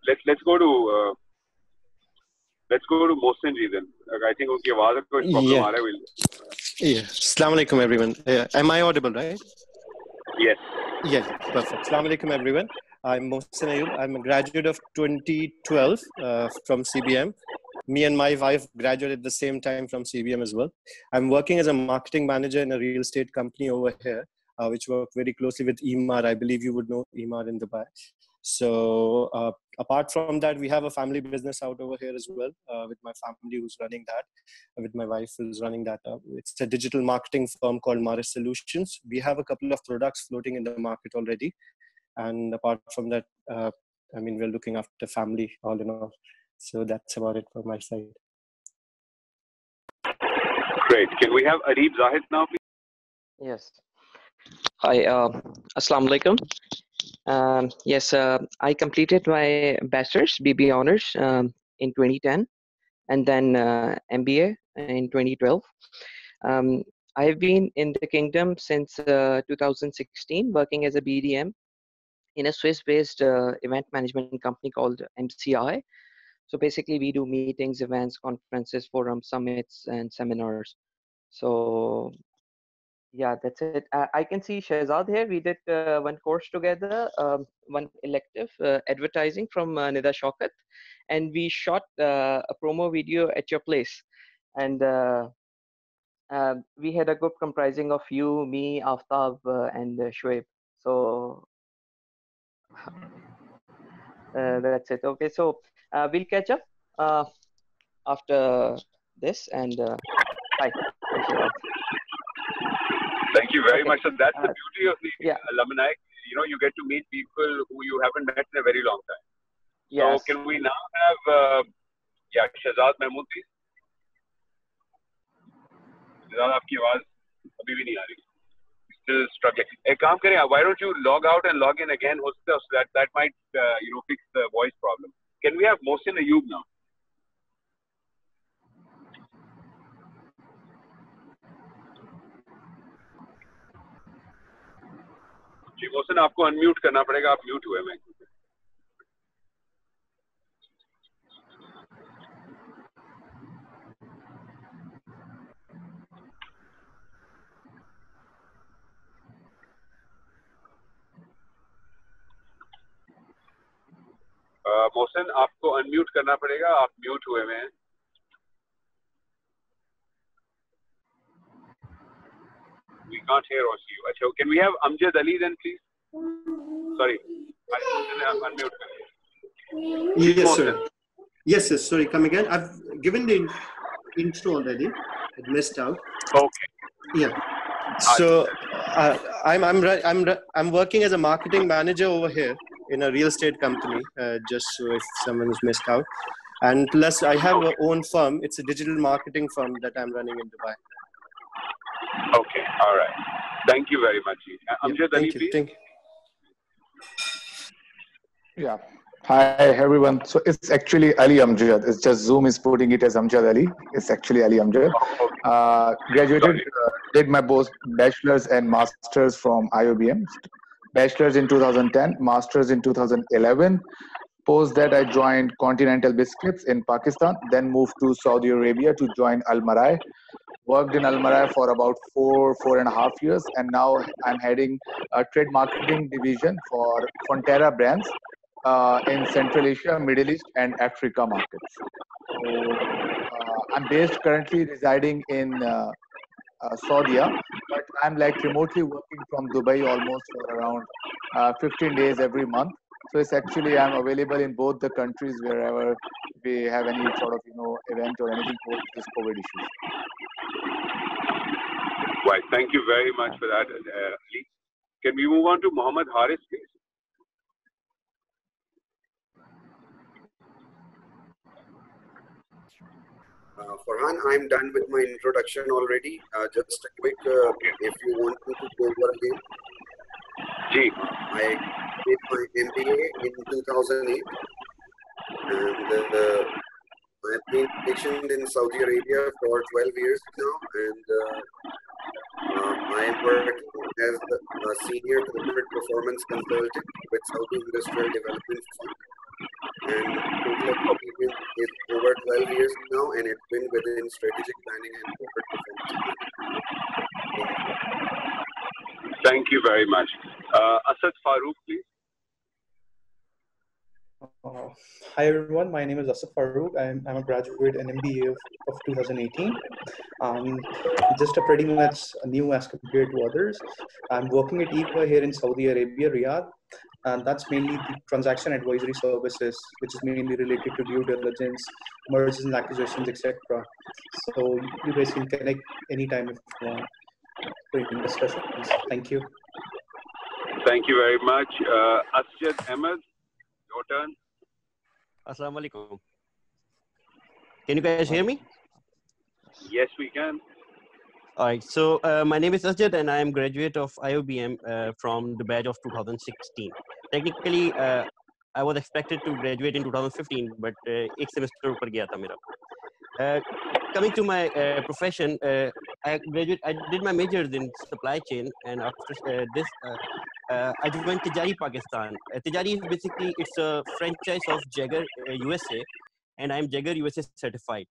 let's go to Mohsin ji then. I think उनकी आवाज में कोई problem आ रहा है। Yeah. Assalamu alaikum everyone. Am I audible, right? Yes. Yes, perfect. Assalamu alaikum everyone. I'm Mohsin Ayub. I'm a graduate of 2012 from CBM. Me and my wife graduated at the same time from CBM as well. I'm working as a marketing manager in a real estate company over here, which work very closely with Emaar. I believe you would know Emaar in Dubai. So apart from that, we have a family business out over here as well with my family who's running that, with my wife who's running that. It's a digital marketing firm called Maris Solutions. We have a couple of products floating in the market already. And apart from that, I mean, we're looking after family all in all. So that's about it from my side. Great. Can we have Areeb Zahid now, please? Yes. Hi. Assalamu alaikum. Yes, I completed my bachelor's BBA honors in 2010 and then MBA in 2012. I have been in the kingdom since 2016, working as a BDM in a Swiss-based event management company called MCI. So basically, we do meetings, events, conferences, forums, summits, and seminars. So yeah, that's it. I can see Shehzad here. We did one course together, one elective, advertising from Nida Shaukat, and we shot a promo video at your place. And we had a group comprising of you, me, Aftab, and Shoaib. So that's it. Okay, so we'll catch up after this. And hi. Thank you very much. So that's the beauty of the alumni. You know, you get to meet people who you haven't met in a very long time. Yes. So can we now have, Shehzad Mahmood, please? Shehzad, आपकी आवाज अभी भी नहीं आ रही. Still struggling. एक काम करें, why don't you log out and log in again? So that might, fix the voice problem. Can we have Mohsin Ayub now? जी मोहसिन आपको अनम्यूट करना पड़ेगा, आप म्यूट हुए। मैं मोहसिन आपको अनम्यूट करना पड़ेगा, आप म्यूट हुए हैं। We can't hear or see you. अच्छा, can we have Amjad Ali then, please? Sorry, unmute. Yes, sir. Yes, yes. Sorry, come again. I've given the intro already. It missed out. Okay. Yeah. So I'm working as a marketing manager over here in a real estate company. Just so if someone is missed out, and plus I have my own firm. It's a digital marketing firm that I'm running in Dubai. Okay. All right. Thank you very much. Amjad Ali, please. Yeah. Hi everyone. So it's actually Ali Amjad. It's just Zoom is putting it as Amjad Ali. It's actually Ali Amjad. Graduated, did my both bachelor's and master's from IOBM. Bachelor's in 2010, master's in 2011. Post that, I joined Continental Biscuits in Pakistan, then moved to Saudi Arabia to join Al Marai. Worked in Al Marai for about 4.5 years, and now I'm heading a trade marketing division for Fonterra brands in Central Asia, Middle East, and Africa markets. So I'm based currently residing in Saudi, but I'm like remotely working from Dubai almost for around 15 days every month. So it's actually I'm available in both the countries wherever we have any sort of event or anything post this COVID issues. Right. Thank you very much for that, Ali. Can we move on to Mohammed Haris, please? Farhan, I'm done with my introduction already. Just a quick, if you want me to go over again. I did my MBA in 2008, and I've been stationed in Saudi Arabia for 12 years now, and I am working as a senior corporate performance consultant with Saudi Industrial Development Fund. And total experience is over 12 years now, and it's been within strategic planning and corporate performance. Thank you very much. Asad Farooq, please. Hi everyone, my name is Asad Farooq. I'm a graduate in MBA of 2018. Just a pretty much new as compared to others. I'm working at EY here in Saudi Arabia, Riyadh, and that's mainly the transaction advisory services, which is mainly related to due diligence, mergers and acquisitions, etc. So you guys can connect anytime if you want for any discussions. Thank you. Thank you very much. Asjad Ahmed, your turn. Assalamu alaikum. Can you guys hear me? Yes, we can. All right. So my name is Asjad, and I am graduate of IOBM from the batch of 2016. Technically, I was expected to graduate in 2015, but एक semester ऊपर गया था मेरा. Coming to my profession, I did my majors in supply chain, and after this, I joined Tijari Pakistan. Tijari is basically, it's a franchise of Jagger USA, and I'm Jagger USA certified.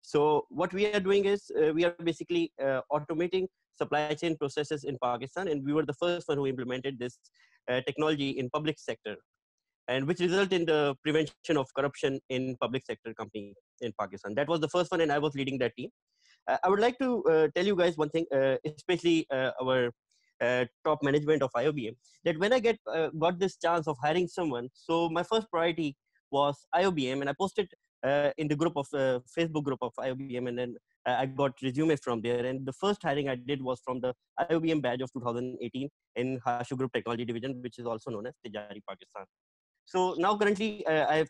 So what we are doing is we are basically automating supply chain processes in Pakistan, and we were the first one who implemented this technology in public sector, and which resulted in the prevention of corruption in public sector company in Pakistan. That was the first one, and I was leading that team. I would like to tell you guys one thing, especially our top management of IOBM, that when I got this chance of hiring someone, so my first priority was IOBM, and I posted in the group of Facebook group of IOBM, and then I got resume from there. And the first hiring I did was from the IOBM badge of 2018 in Hashu Group Technology Division, which is also known as Tijari Pakistan. So now currently I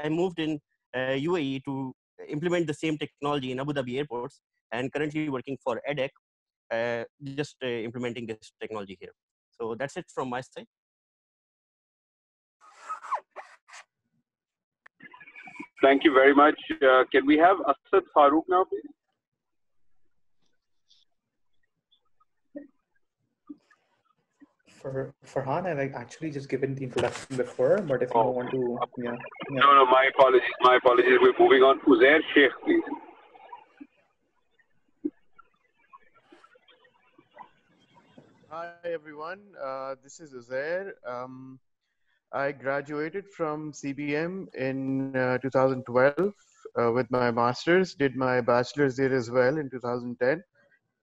moved in UAE to implement the same technology in Abu Dhabi airports, and currently working for EDEC, just implementing this technology here. So that's it from my side. Thank you very much. Can we have Asad Farooq now, please? For Farhan, I've actually just given the introduction before, but if you want to, yeah. No, my apologies. My apologies. We're moving on. Uzair Sheikh, please. Hi everyone, this is Uzair. I graduated from CBM in 2012 with my master's, did my bachelor's there as well in 2010.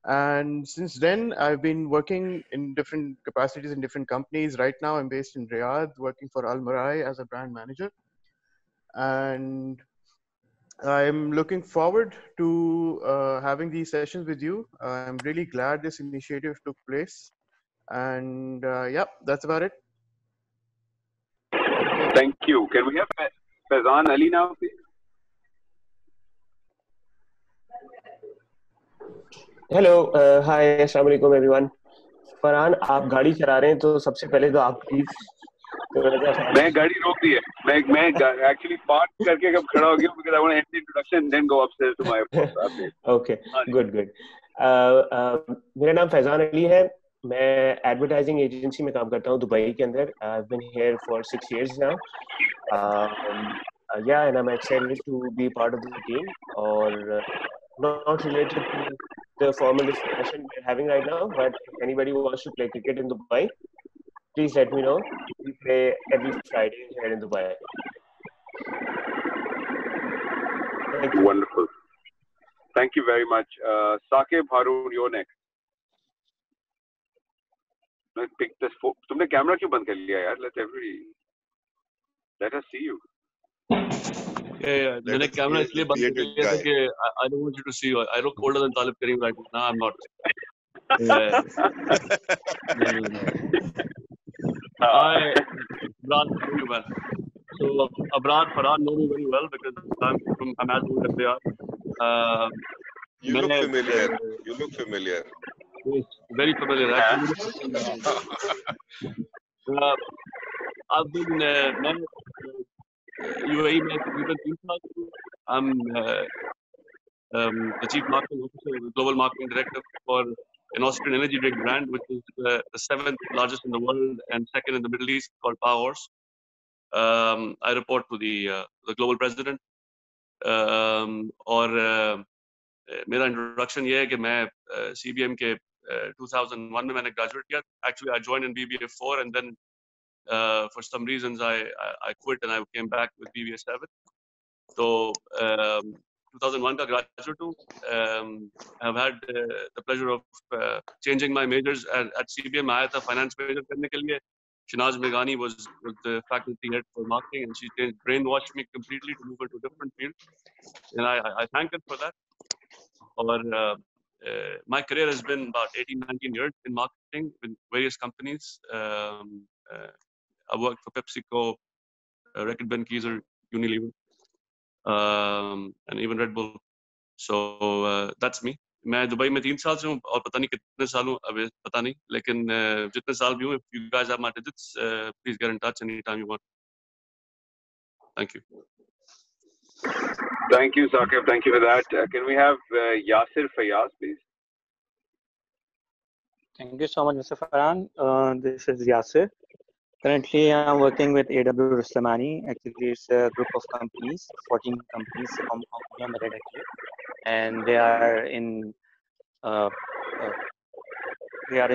And since then, I've been working in different capacities in different companies. Right now, I'm based in Riyadh, working for Al Marai as a brand manager. And I'm looking forward to having these sessions with you. I'm really glad this initiative took place. And yeah, that's about it. Thank you. Can we have Faizan Ali now, please? Hello hi अस्सलाम वालेकुम everyone. Farhan, आप गाड़ी चला रहे हैं तो सबसे पहले तो आप प्लीज मैं गाड़ी रोक दी है. मैं actually park करके कब खड़ा हो गया because I want to end the introduction then go upstairs to my place. Okay, good. मेरा नाम फैजान अली है. मैं एडवर्टाइजिंग एजेंसी में काम करता हूँ दुबई के अंदर. I've been here for 6 years now. Yeah, and I'm excited to be part of the team. Or not related to the formal discussion we're having right now, but if anybody wants to play cricket in Dubai, please let me know. We play every Friday here in Dubai. Wonderful. Thank you very much. Saqib Harun, you're next. Let's pick this. तुमने camera क्यों बंद कर लिया यार? Let us see you. Yeah. मैंने camera इसलिए बंद कर लिया था कि I don't want you to see you. I look older than Talib Karim right now. I'm not. I Abrar know you well. So Abrar, Farhan know me very well because I'm as old as they are. You look familiar. You look familiar. Yes, very familiar. Actually, I've been UAE में तकरीबन 3 साल. I'm the chief marketing officer, the global marketing director for an Austrian energy drink brand, which is the 7th largest in the world and 2nd in the Middle East, called Power Horse. I report to the global president. और मेरा introduction ये है कि मैं CBM के 2001 में मैंने graduate किया. Actually, I joined in BBA4 and then for some reasons I quit and I came back with BBA7. So 2001 का graduate हूँ. I've had the pleasure of changing my majors at CBM. I आया था finance major करने के लिए. Shinaz Meghani was the faculty head for marketing, and she brainwashed me completely to move into a different field, and I thank her for that. Or my career has been about 18-19 years in marketing with various companies. I worked for PepsiCo, Reckitt Benckiser, Unilever, and even Red Bull. So that's me. मैं Dubai में 3 साल से हूँ और पता नहीं कितने साल हूँ अभी पता नहीं लेकिन जितने साल भी हूँ, if you guys have my digits, please get in touch anytime you want. Thank you. Thank you, Saqib. Thank you for that. Can we have Yasir Fayaz, please? Thank you so much, Mr. Farhan. This is Yasir. Currently, I'm working with AW Rustamani. Actually, it's a group of companies, 14 companies from Red actually, and they are in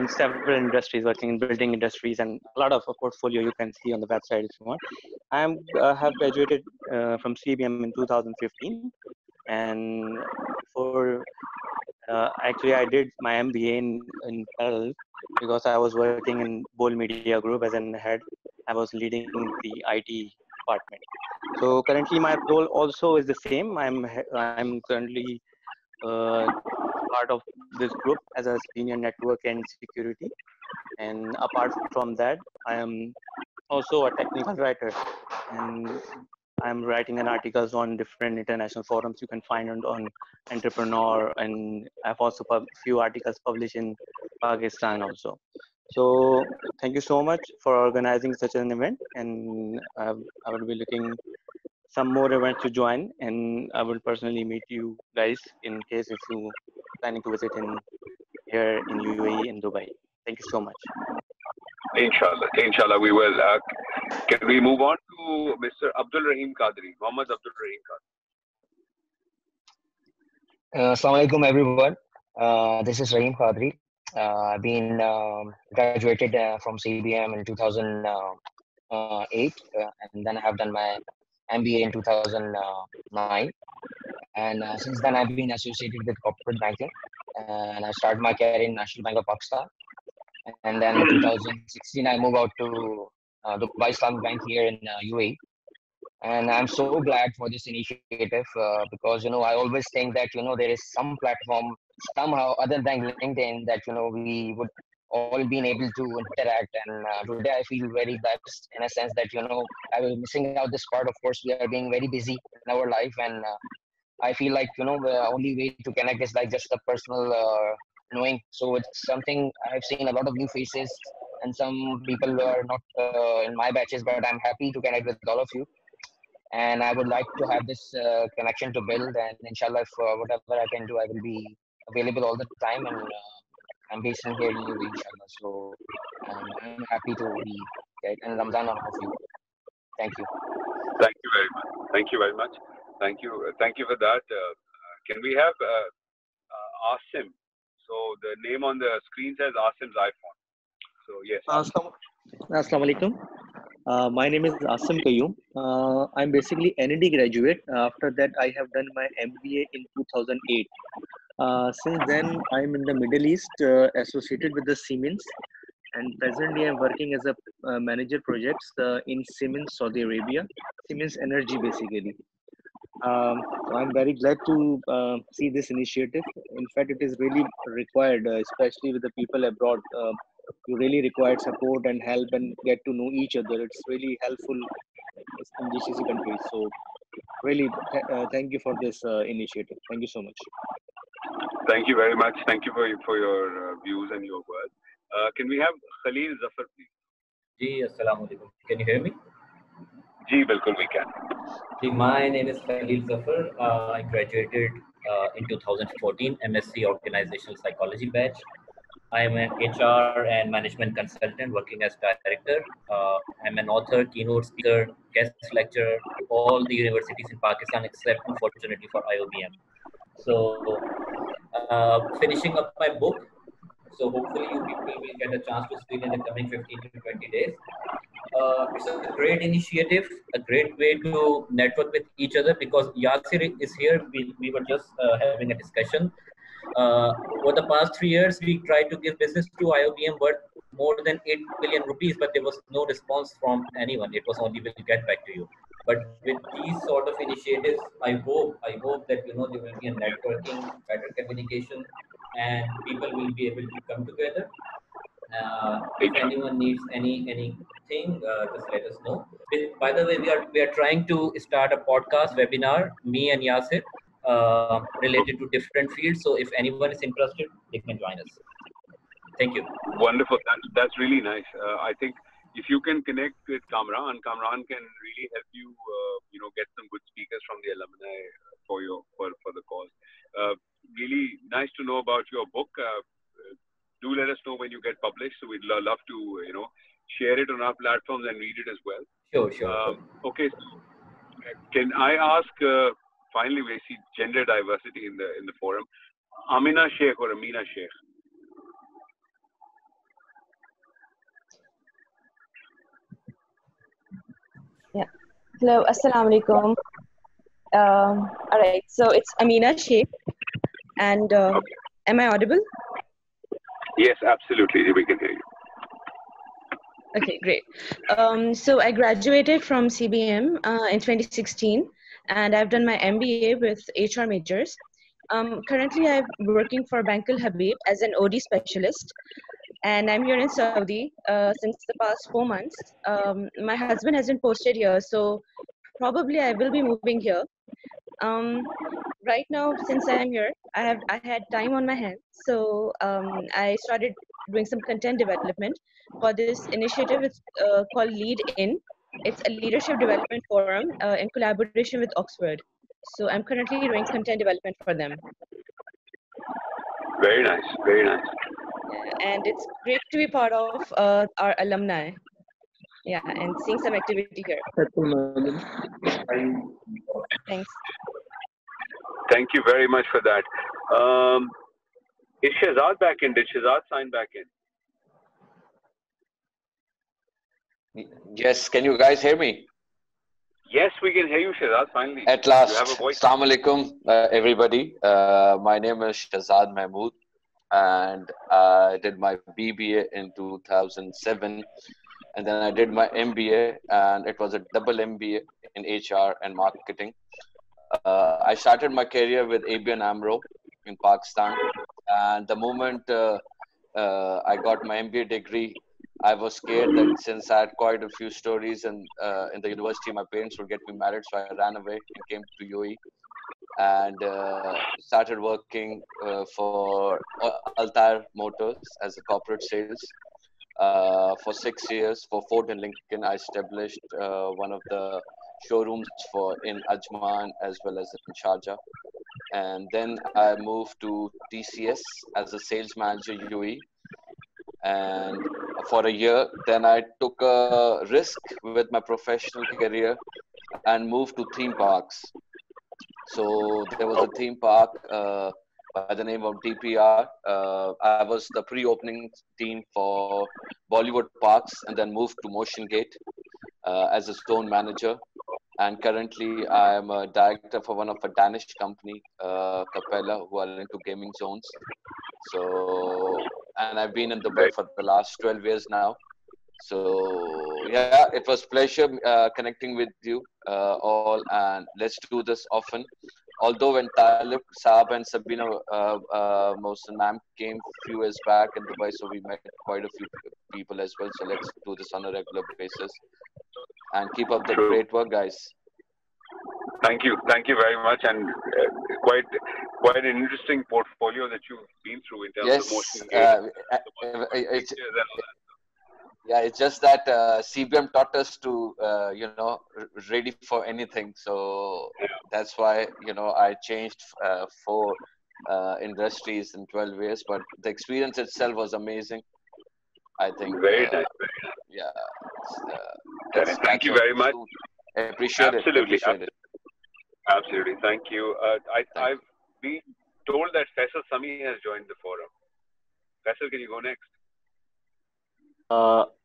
several industries, working in building industries, and a lot of a portfolio you can see on the website if you want. I have graduated from CBM in 2015, and for actually I did my MBA in parallel because I was working in Bold Media Group as an head. I was leading the IT department. So currently my role also is the same. I'm currently part of this group as a senior network and security. And apart from that, I am also a technical writer, and I'm writing articles on different international forums you can find on Entrepreneur, and I've also few articles published in Pakistan also. So thank you so much for organizing such an event, and I will be looking some more events to join, and I will personally meet you guys in case if you planning to visit here in UAE in Dubai. Thank you so much. Inshallah, we will. Can we move on to Mr. Abdul Rahim Qadri, Mohammad Abdul Rahim Qadri? Assalamu alaikum, everyone. This is Rahim Qadri. I've been graduated from CBM in 2008, and then I have done my MBA in 2009. And since then, I've been associated with corporate banking, and I started my career in National Bank of Pakistan. And then in 2016, I moved out to Dubai Islamic Bank here in UAE. And I'm so glad for this initiative because, I always think that, there is some platform somehow other than LinkedIn that, we would all been able to interact. And today I feel very blessed in a sense that, I was missing out this part. Of course, we are being very busy in our life. And I feel like, the only way to connect is like just a personal knowing. So it's something I've seen a lot of new faces and some people who are not in my batches, but I'm happy to connect with all of you. And I would like to have this connection to build, and inshallah, if whatever I can do, I will be available all the time. And I'm based in here in UAE, inshallah. So I'm happy to be there. And Ramzan on all of you. Thank you. Thank you very much. Thank you very much. Thank you. Thank you for that. Can we have Asim? So the name on the screen says Asim's iPhone. So yes. Assalamu alaikum. My name is Asim Qayyum. I'm basically NED graduate. After that, I have done my MBA in 2008. Since then, I'm in the Middle East, associated with the Siemens, and presently I'm working as a manager projects in Siemens, Saudi Arabia, Siemens Energy basically. So I'm very glad to see this initiative. In fact, it is really required, especially with the people abroad. You really require support and help and get to know each other. It's really helpful in GCC countries. So really, thank you for this initiative. Thank you so much. Thank you very much. Thank you for your views and your words. Can we have Khalil Zafar, please? Ji, assalamu alaikum. Can you hear me? Ji, bilkul we can. Ji, my name is Khalil Zafar. I graduated in 2014 MSc Organizational Psychology batch. I am an HR and management consultant working as director. I'm an author, keynote speaker, guest lecturer to all the universities in Pakistan except, unfortunately, for IOBM. So, finishing up my book. So hopefully you people will get a chance to see it in the coming 15 to 20 days. It's a great initiative, a great way to network with each other because Yasir is here. We were just having a discussion. For the past 3 years, we tried to give business to IOBM worth more than 8 billion rupees, but there was no response from anyone. It was only we'll get back to you. But with these sort of initiatives, I hope that there will be a networking, better communication, and people will be able to come together. If anyone needs anything, just let us know. By the way, we are trying to start a podcast webinar, me and Yasir, related to different fields. So if anyone is interested, they can join us. Thank you. Wonderful. That's really nice. I think if you can connect with Kamran can really help you, get some good speakers from the alumni for the cause. Really nice to know about your book. Do let us know when you get published. So we'd love to, share it on our platforms and read it as well. Sure. Okay. So can I ask? Finally, we see gender diversity in the forum. Amina Sheikh or Amina Sheikh? Yeah. Hello. Assalamu alaikum. All right. So it's Amina Sheikh. And am I audible? Yes, absolutely. We can hear you. Okay, great. So I graduated from CBM in 2016, and I've done my MBA with HR majors. Currently, I'm working for Bankul Habib as an OD specialist, and I'm here in Saudi since the past 4 months. My husband has been posted here, so probably I will be moving here. Right now, since I'm here, I had time on my hands, so I started doing some content development for this initiative. It's called Lead In. It's a leadership development forum in collaboration with Oxford. So I'm currently doing content development for them. Very nice, very nice. And it's great to be part of our alumni. Yeah, and seeing some activity here. Thanks. Thank you very much for that. Is Shehzad back in? Did Shehzad sign back in? Yes, can you guys hear me? Yes, we can hear you, Shehzad, finally. At last. You have a voice. Assalamu alaikum, everybody. My name is Shehzad Mahmood, and I did my BBA in 2007. And then I did my MBA, and it was a double MBA in HR and marketing. I started my career with ABN AMRO in Pakistan. And the moment I got my MBA degree, I was scared that since I had quite a few stories in the university, my parents would get me married. So I ran away and came to UAE and started working for Altair Motors as a corporate sales. For 6 years, for Ford and Lincoln, I established one of the showrooms in Ajman as well as in Sharjah. And then I moved to TCS as a sales manager UAE. And for a year, then I took a risk with my professional career and moved to theme parks. So there was a theme park by the name of DPR. I was the pre-opening team for Bollywood Parks and then moved to Motion Gate as a zone manager. And currently I am a director for one of a Danish company, Capella, who are into gaming zones. So, and I've been in Dubai for the last 12 years now. So yeah, it was pleasure connecting with you all, and let's do this often. Although when Talib Saab and Sabina Mohsen ma'am came a few years back in Dubai, so we met quite a few people as well. So let's do this on a regular basis and keep up the great work, guys. Thank you very much, and quite an interesting portfolio that you've been through in terms of Motion Gate. Yeah, it's just that CBM taught us to, ready for anything. So that's why, I changed 4 industries in 12 years. But the experience itself was amazing. I think. Very nice. Yeah. Thank you very much. I appreciate it. Absolutely. Thank you. I've been told that Faisal Sami has joined the forum. Faisal, can you go next?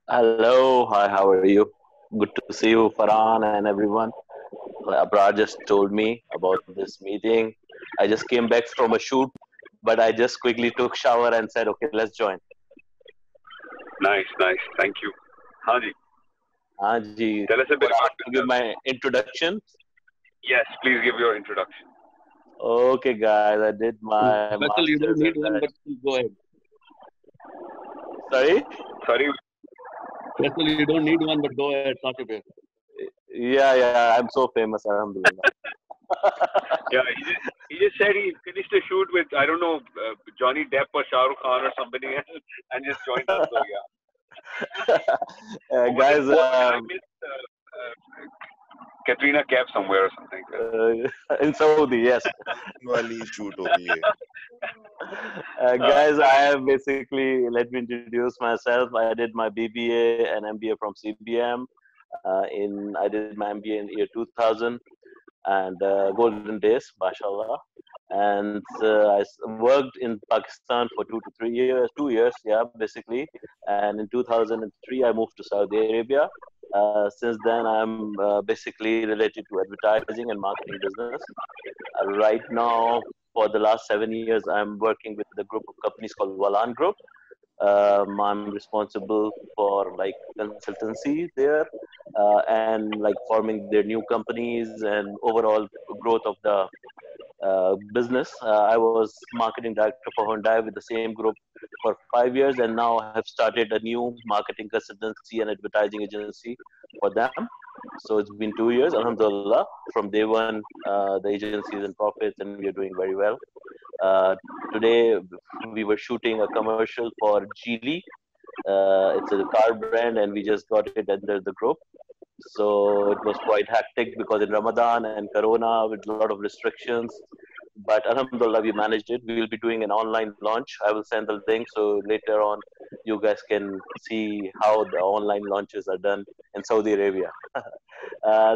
Hello, hi, how are you? Good to see you, Farhan and everyone. Abrar just told me about this meeting. I just came back from a shoot, but I just quickly took shower and said, okay, let's join. Nice. Thank you. Haji. Tell us a bit about give my introduction. Yes, please give your introduction. Okay, guys, I did my Faisal, you don't need one, but go ahead. Sorry? Faisal, you don't need one, but go ahead, talk a bit. Yeah, I'm so famous, alhamdulillah. Yeah, he just said he finished a shoot with, I don't know, Johnny Depp or Shah Rukh Khan or somebody else and just joined us. So yeah. Guys, I missed Katrina Kaif somewhere or something. In Saudi, yes. shoot over here. Guys, I have basically, let me introduce myself. I did my BBA and MBA from CBM. I did my MBA in year 2000 and golden days, mashallah. And I worked in Pakistan for 2 to 3 years, 2 years, yeah, basically. And in 2003, I moved to Saudi Arabia. Since then, I'm basically related to advertising and marketing business. Right now, for the last 7 years, I'm working with the group of companies called Walan Group. I'm responsible for like consultancy there and like forming their new companies and overall growth of the business. I was marketing director for Hyundai with the same group for 5 years, and now I have started a new marketing consultancy and advertising agency for them. So it's been 2 years, alhamdulillah. From day one, the agency is in profits and we are doing very well. Today, we were shooting a commercial for Geely. It's a car brand and we just got it under the group. So it was quite hectic because in Ramadan and Corona with a lot of restrictions. But alhamdulillah, we managed it. We will be doing an online launch. I will send the link so later on you guys can see how the online launches are done in Saudi Arabia.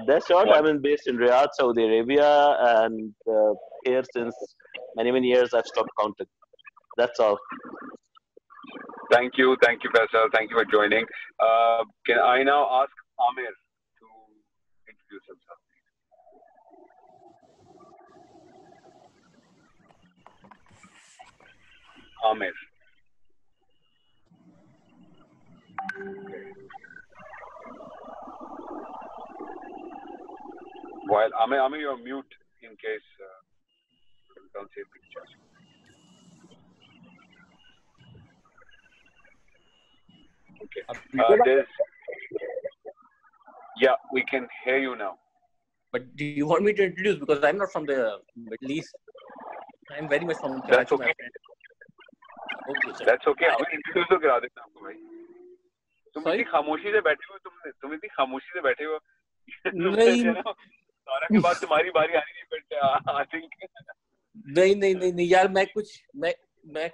That's short. I'm based in Riyadh, Saudi Arabia, and here since many years. I've stopped counting. That's all. Thank you, Faisal. Thank you for joining. Can I now ask Amir to introduce himself? Amir. While Amir, you're mute in case you don't see pictures. Okay. Yeah, we can hear you now. But do you want me to introduce? Because I'm not from the Middle East. I'm very much from Karachi. That's okay. Okay, sir. That's okay. तुम इतनी खामोशी से बैठे हो, तुम इतनी खामोशी से बैठे हो। नहीं सारा के बाद तुम्हारी बारी आनी नहीं, बट आई थिंक नहीं यार, मैं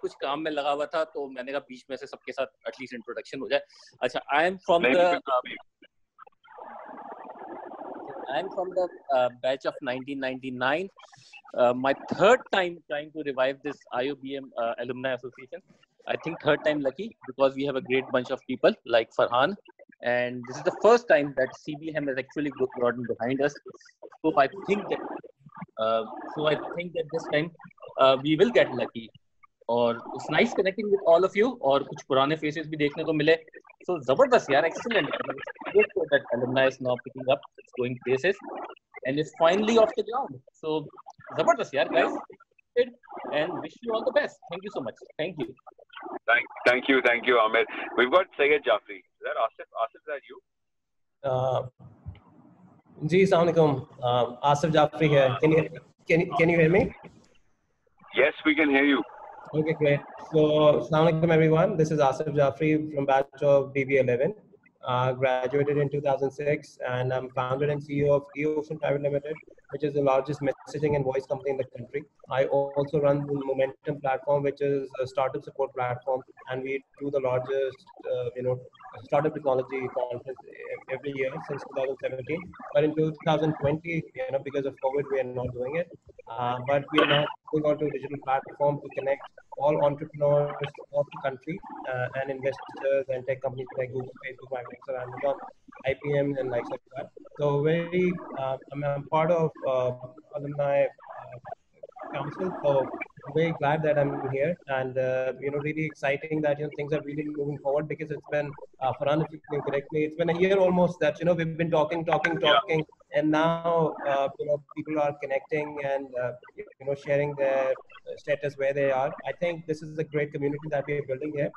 कुछ काम में लगा हुआ था, तो मैंने कहा बीच में से सबके साथ एटलीस्ट इंट्रोडक्शन हो जाए। अच्छा, I am from the batch of 1999. My third time trying to revive this IOBM alumni association. I think third time lucky, because we have a great bunch of people like Farhan, and this is the first time that CBM has actually gotten behind us. So I think that this time we will get lucky. और it's nice connecting with all of you, और कुछ पुराने faces भी देखने को मिले. So जबरदस्त यार, excellent. It's good that alumni is now picking up, it's going places, and it's finally off the ground. So जबरदस्त यार, guys. And wish you all the best. Thank you so much. Thank you. Thank you, Ahmed. We've got Syed Jafri. Is that Asif? Asif, is that you? Ji, Assalamu alaikum. Asif Jafri here. Can you hear me? Yes, we can hear you. Okay, great. So, Assalamu alaikum everyone. This is Asif Jafri from batch of BB11. Graduated in 2006, and I'm founder and CEO of eOcean Private Limited, which is the largest messaging and voice company in the country. I also run the Momentum platform, which is a startup support platform, and we do the largest, startup technology conference every year since 2017. But in 2020, because of COVID, we are not doing it. But we are now going on to a digital platform to connect all entrepreneurs of the country and investors and tech companies like Google, Facebook, Microsoft, Amazon, IBM, and like that. So I'm part of alumni council. So I'm very glad that I'm here, and really exciting that things are really moving forward, because it's been Farhan, if you can correct me, it's been a year almost that we've been talking, and now people are connecting and sharing their status where they are. I think this is a great community that we are building here,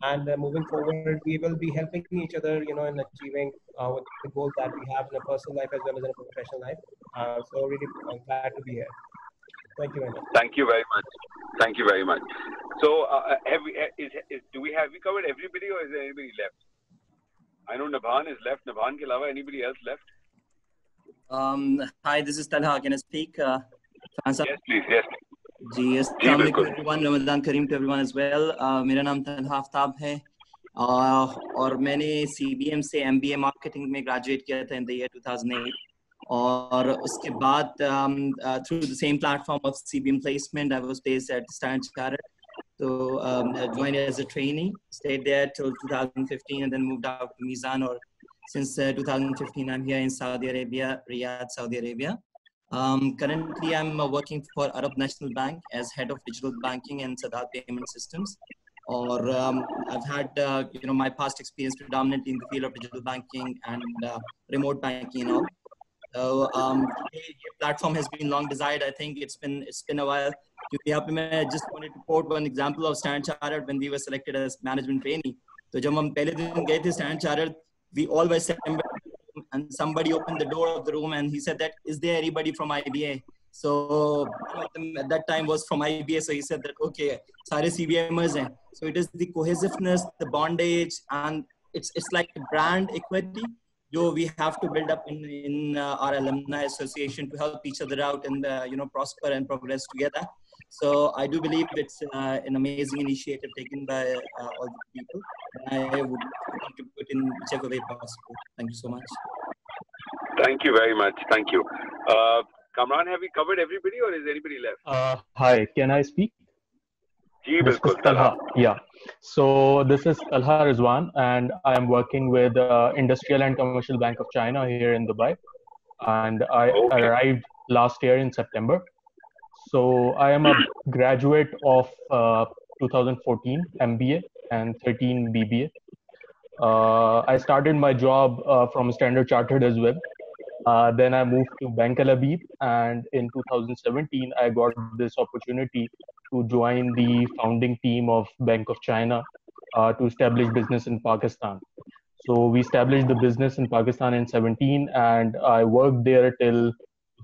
and moving forward, we will be helping each other, in achieving the goals that we have in a personal life as well as in a professional life. So really, I'm glad to be here. Thank you very much. Thank you very much. So, have we covered everybody, or is there anybody left? I know Nabhan is left. Nabhan ke alawa, anybody else left? Hi, this is Talha. Can I speak? Yes, please. Yes. जी, अस्सलाम वालेकुम everyone. Ramadan Kareem to everyone as well. मेरा नाम तलहा आफ्ताब है, और मैंने CBM से MBA marketing में graduate किया था in the year 2008. और उसके बाद through the same platform of CBM placement, I was based at Standard Chartered. So I joined as a trainee, stayed there till 2015, and then moved out to Mizan. Or since 2015, I'm here in Saudi Arabia, Riyadh, Saudi Arabia. Currently, I'm working for Arab National Bank as head of digital banking and Sadat payment systems. Or I've had my past experience predominantly in the field of digital banking and remote banking and all. So the platform has been long desired. I think it's been a while. I just wanted to quote one example of Standard Chartered when we were selected as management trainee. So जब हम पहले दिन गए थे Standard Chartered, we all were assembled, and somebody opened the door of the room and he said that, is there anybody from IBA? So one of them at that time was from IBA, so he said that, okay, सारे CBMers हैं. So it is the cohesiveness, the bondage, and it's like a brand equity we have to build up in our alumni association to help each other out and prosper and progress together. So I do believe it's an amazing initiative taken by all the people. I would contribute in whichever way possible. Thank you so much. Thank you very much. Thank you. Kamran, have we covered everybody, or is anybody left? Hi, can I speak? This is Talha. Yeah. So this is Talha Rizwan, and I am working with Industrial and Commercial Bank of China here in Dubai. And I arrived last year in September. So I am a graduate of 2014 MBA and 13 BBA. I started my job from Standard Chartered as well. Then I moved to Bank Al Habib, and in 2017, I got this opportunity to join the founding team of Bank of China to establish business in Pakistan. So we established the business in Pakistan in 17, and I worked there till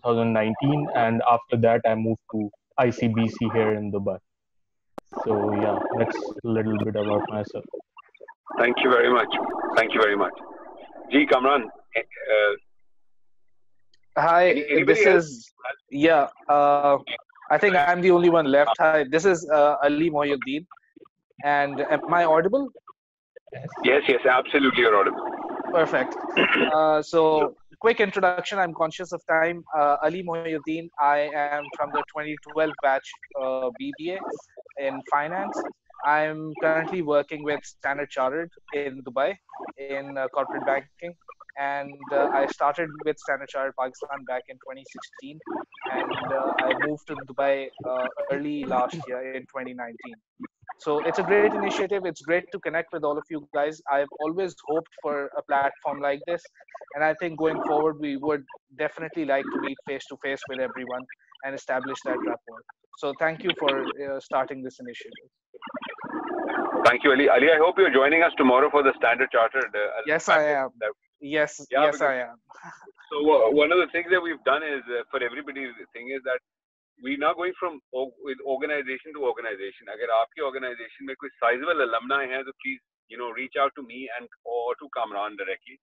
2019. And after that, I moved to ICBC here in Dubai. So yeah, that's a little bit about myself. Thank you very much. Thank you very much. Ji, Kamran. Hi, Anybody this else? is, yeah, I think I'm the only one left. Hi, this is Ali Mohyuddin. And am I audible? Yes, yes, absolutely, you're audible. Perfect. So, quick introduction. I'm conscious of time. Ali Mohyuddin. I am from the 2012 batch BBA in finance. I'm currently working with Standard Chartered in Dubai in corporate banking. And I started with Standard Chartered Pakistan back in 2016. And I moved to Dubai early last year in 2019. So it's a great initiative. It's great to connect with all of you guys. I've always hoped for a platform like this. And I think going forward, we would definitely like to meet face to face with everyone and establish that rapport. So thank you for starting this initiative. Thank you, Ali. Ali, I hope you're joining us tomorrow for the Standard Chartered. Yes, I am. Yes, Yeah, yes, I am. So one of the things that we've done is for everybody, the thing is that we're now going from with organization to organization. अगर आपकी organization में कोई sizable alumni है, तो please, reach out to me or to Kamran directly,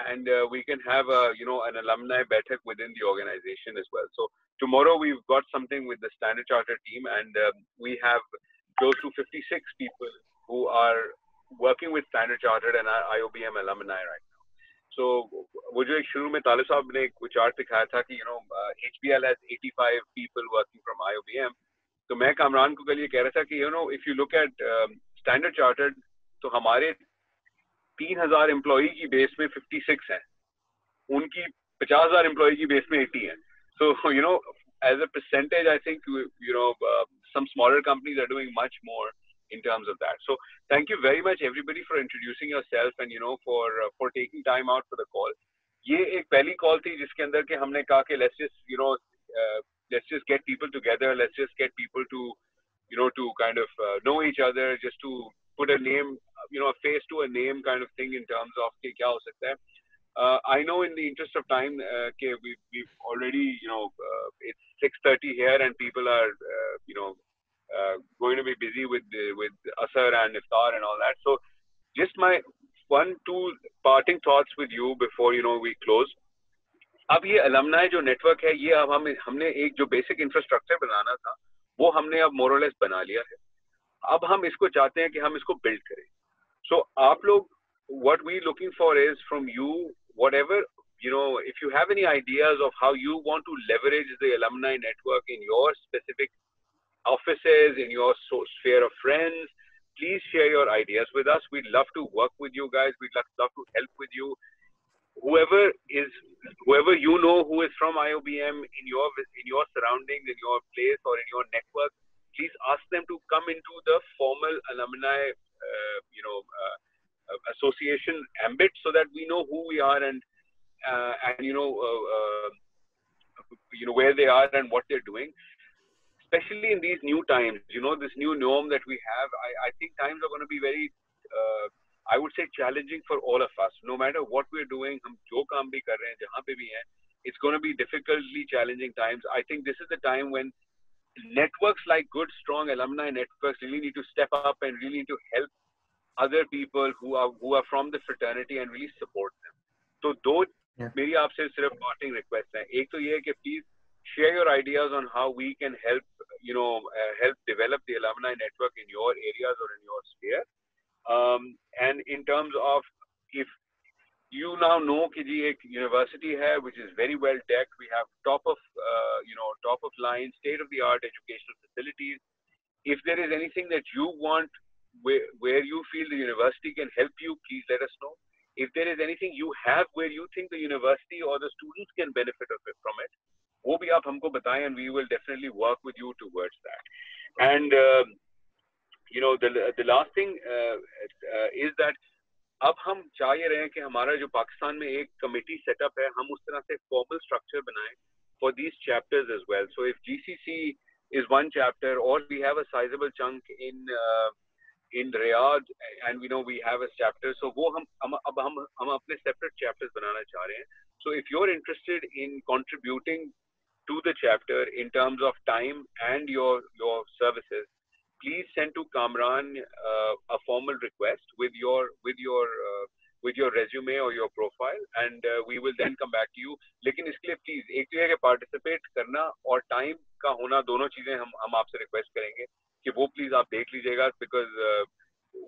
and we can have an alumni बैठक within the organization as well. So tomorrow we've got something with the Standard Chartered team, and we have close to 56 people who are working with Standard Chartered and are IOBM alumni right now. So वो जो एक शुरू में तालिब साहब ने एक chart दिखाया था कि HBL has 85 people working from IOBM, तो मैं कामरान को कल ये कह रहा था कि if you look at Standard Chartered, तो हमारे 3,000 एम्प्लॉई की बेस में 56 हैं, उनकी 50,000 एम्प्लॉई की बेस में 80 हैं. So as a percentage, I think some smaller companies are doing much more in terms of that. So thank you very much everybody for introducing yourself and for taking time out for the call. ये एक पहली call थी जिसके अंदर के हमने कहा कि let's just get people together, let's just get people to to kind of know each other, just to put a name, a face to a name kind of thing in terms of कि क्या हो सकता है. I know in the interest of time we've already it's 6:30 here and people are going to be busy with Asar and Iftar and all that. So just my 1-2 parting thoughts with you before we close. अब ये alumni जो network है, ये अब हमने एक जो basic infrastructure बनाना था, वो हमने अब more or less बना लिया है. अब हम इसको चाहते हैं कि हम इसको build करें. So आप लोग, what we're looking for is from you, whatever, if you have any ideas of how you want to leverage the alumni network in your specific offices, in your sphere of friends, please share your ideas with us. We'd love to work with you guys. We'd love to help with you. Whoever who is from IOBM in your surroundings, in your place or in your network, please ask them to come into the formal alumni association ambit so that we know who we are and where they are and what they're doing. Especially in these new times, this new norm that we have, I think times are going to be very, I would say, challenging for all of us. No matter what we're doing, hum jo kaam bhi kar rahe hain, jahan pe bhi hain, it's going to be difficultly challenging times. I think this is the time when networks like good, strong alumni networks really need to step up and really need to help other people who are from the fraternity and really support them. So दो मेरी आपसे सिर्फ parting request है. एक तो ये है कि please share your ideas on how we can help, help develop the alumni network in your areas or in your sphere. And in terms of, if you now know कि जी एक university है which is very well decked, we have top of line, state of the art educational facilities. If there is anything that you want where you feel the university can help you, please let us know. If there is anything you have where you think the university or the students can benefit from it, वो भी आप हमको बताएं, and we will definitely work with you towards that. And the last thing is that अब हम चाह रहे हैं कि हमारा जो पाकिस्तान में एक कमेटी सेटअप है, हम उस तरह से फॉर्मल स्ट्रक्चर बनाएं for these chapters as well. So if GCC is one chapter, or we have a sizable chunk in Riyadh, and we have a chapter, so वो हम अपने separate chapters बनाना चाह रहे हैं. So if you're interested in contributing to the chapter in terms of time and your services, please send to Kamran a formal request with your resume or your profile, and we will then come back to you. लेकिन इसके लिए please एक तो है कि participate करना और time का होना, दोनों चीजें हम आपसे request करेंगे कि वो please आप देख लीजिएगा, because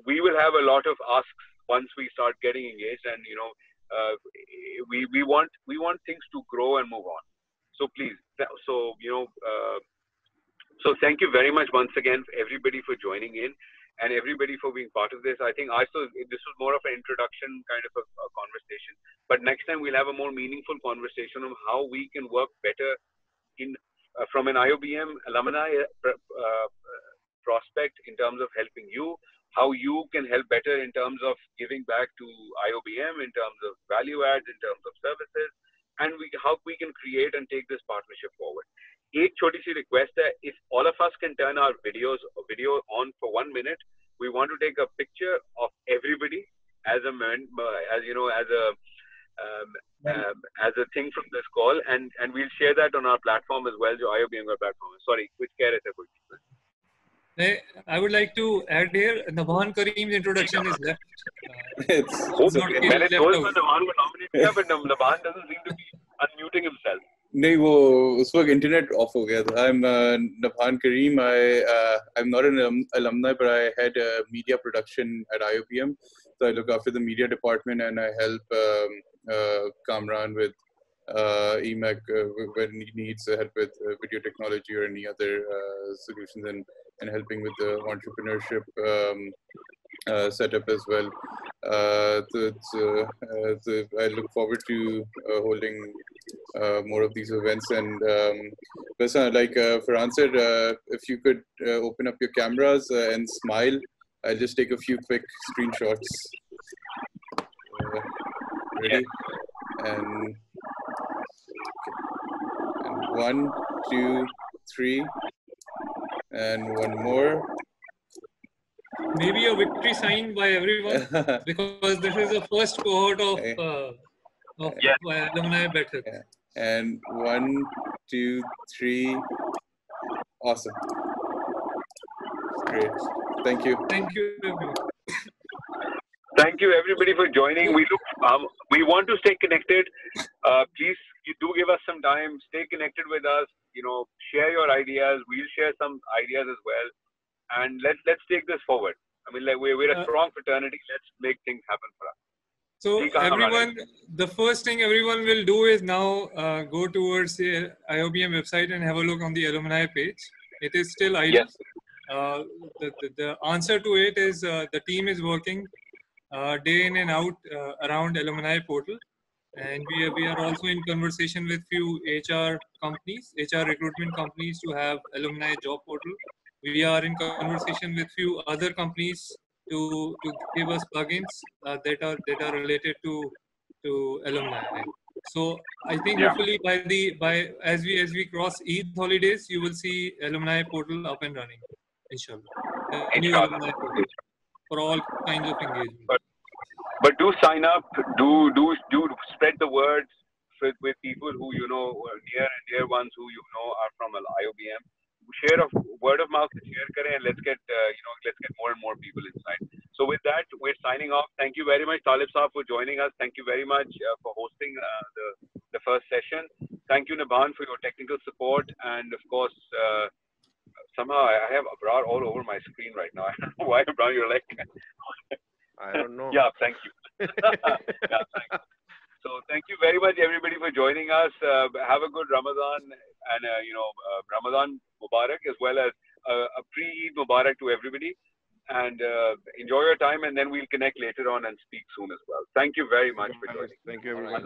we will have a lot of asks once we start getting engaged, and we want things to grow and move on. So please, so thank you very much once again, everybody, for joining in and everybody for being part of this. I think this was more of an introduction kind of a conversation, but next time we'll have a more meaningful conversation on how we can work better from an IOBM alumni prospect in terms of helping you, how you can help better in terms of giving back to IOBM, in terms of value adds, in terms of services, and how we can create and take this partnership forward. एक छोटी सी request है, if all of us can turn our video on for 1 minute, we want to take a picture of everybody as a thing from this call, and we'll share that on our platform as well, जो IOBM का platform है. Sorry, कुछ कह रहे थे कुछ? I would like to add here, Nabhan Kareem's introduction is left. It's okay. मैंने दोस्त को नबान को nominate किया, but Nabhan doesn't seem to be unmuting himself. नहीं, वो उस वक्त इंटरनेट ऑफ हो गया था. I'm Nabhan Kareem. I'm not an alumni, but I had media production at IOBM. So I look after the media department, and I help Kamran with EMAC when he needs help with video technology or any other solutions, and helping with the entrepreneurship setup as well. So I look forward to holding more of these events. And like Farhan said, if you could open up your cameras and smile, I'll just take a few quick screenshots. Ready? And 1, 2, 3, and one more. Maybe a victory sign by everyone, because this is the first cohort of alumni Baithak. And 1, 2, 3. Awesome. Great. Thank you. Thank you, everyone. Thank you, everybody, for joining. We want to stay connected. Please, you do give us some time. Stay connected with us. Share your ideas. We'll share some ideas as well, and let's take this forward. I mean, like we're a strong fraternity. Let's make things happen for us. So everyone, the first thing everyone will do is now go towards the IOBM website and have a look on the alumni page. It is still idle. Yes. The answer to it is the team is working day in and out around alumni portal, and we are also in conversation with few HR recruitment companies to have alumni job portal. We are in conversation with few other companies to give us plugins that are related to alumni. So I think hopefully by as we cross Eid holidays, you will see alumni portal up and running, inshallah. New alumni portal for all kinds of engagement. But do sign up. Do spread the word with people who near and dear ones who are from IOBM. Share of word of mouth, share kare, and let's get more and more people inside. So with that, we're signing off. Thank you very much, Talib Saab, for joining us. Thank you very much for hosting the first session. Thank you, Nabhan, for your technical support, and of course, somehow I have Abrar all over my screen right now. I don't know why, Abrar, you're like. I don't know. Yeah, thank you. Yeah, thank you. So thank you very much, everybody, for joining us. Have a good Ramadan, and Ramadan Mubarak, as well as a pre-Eid Mubarak to everybody. And enjoy your time, and then we'll connect later on and speak soon as well. Thank you very much for joining. Thank you, everyone.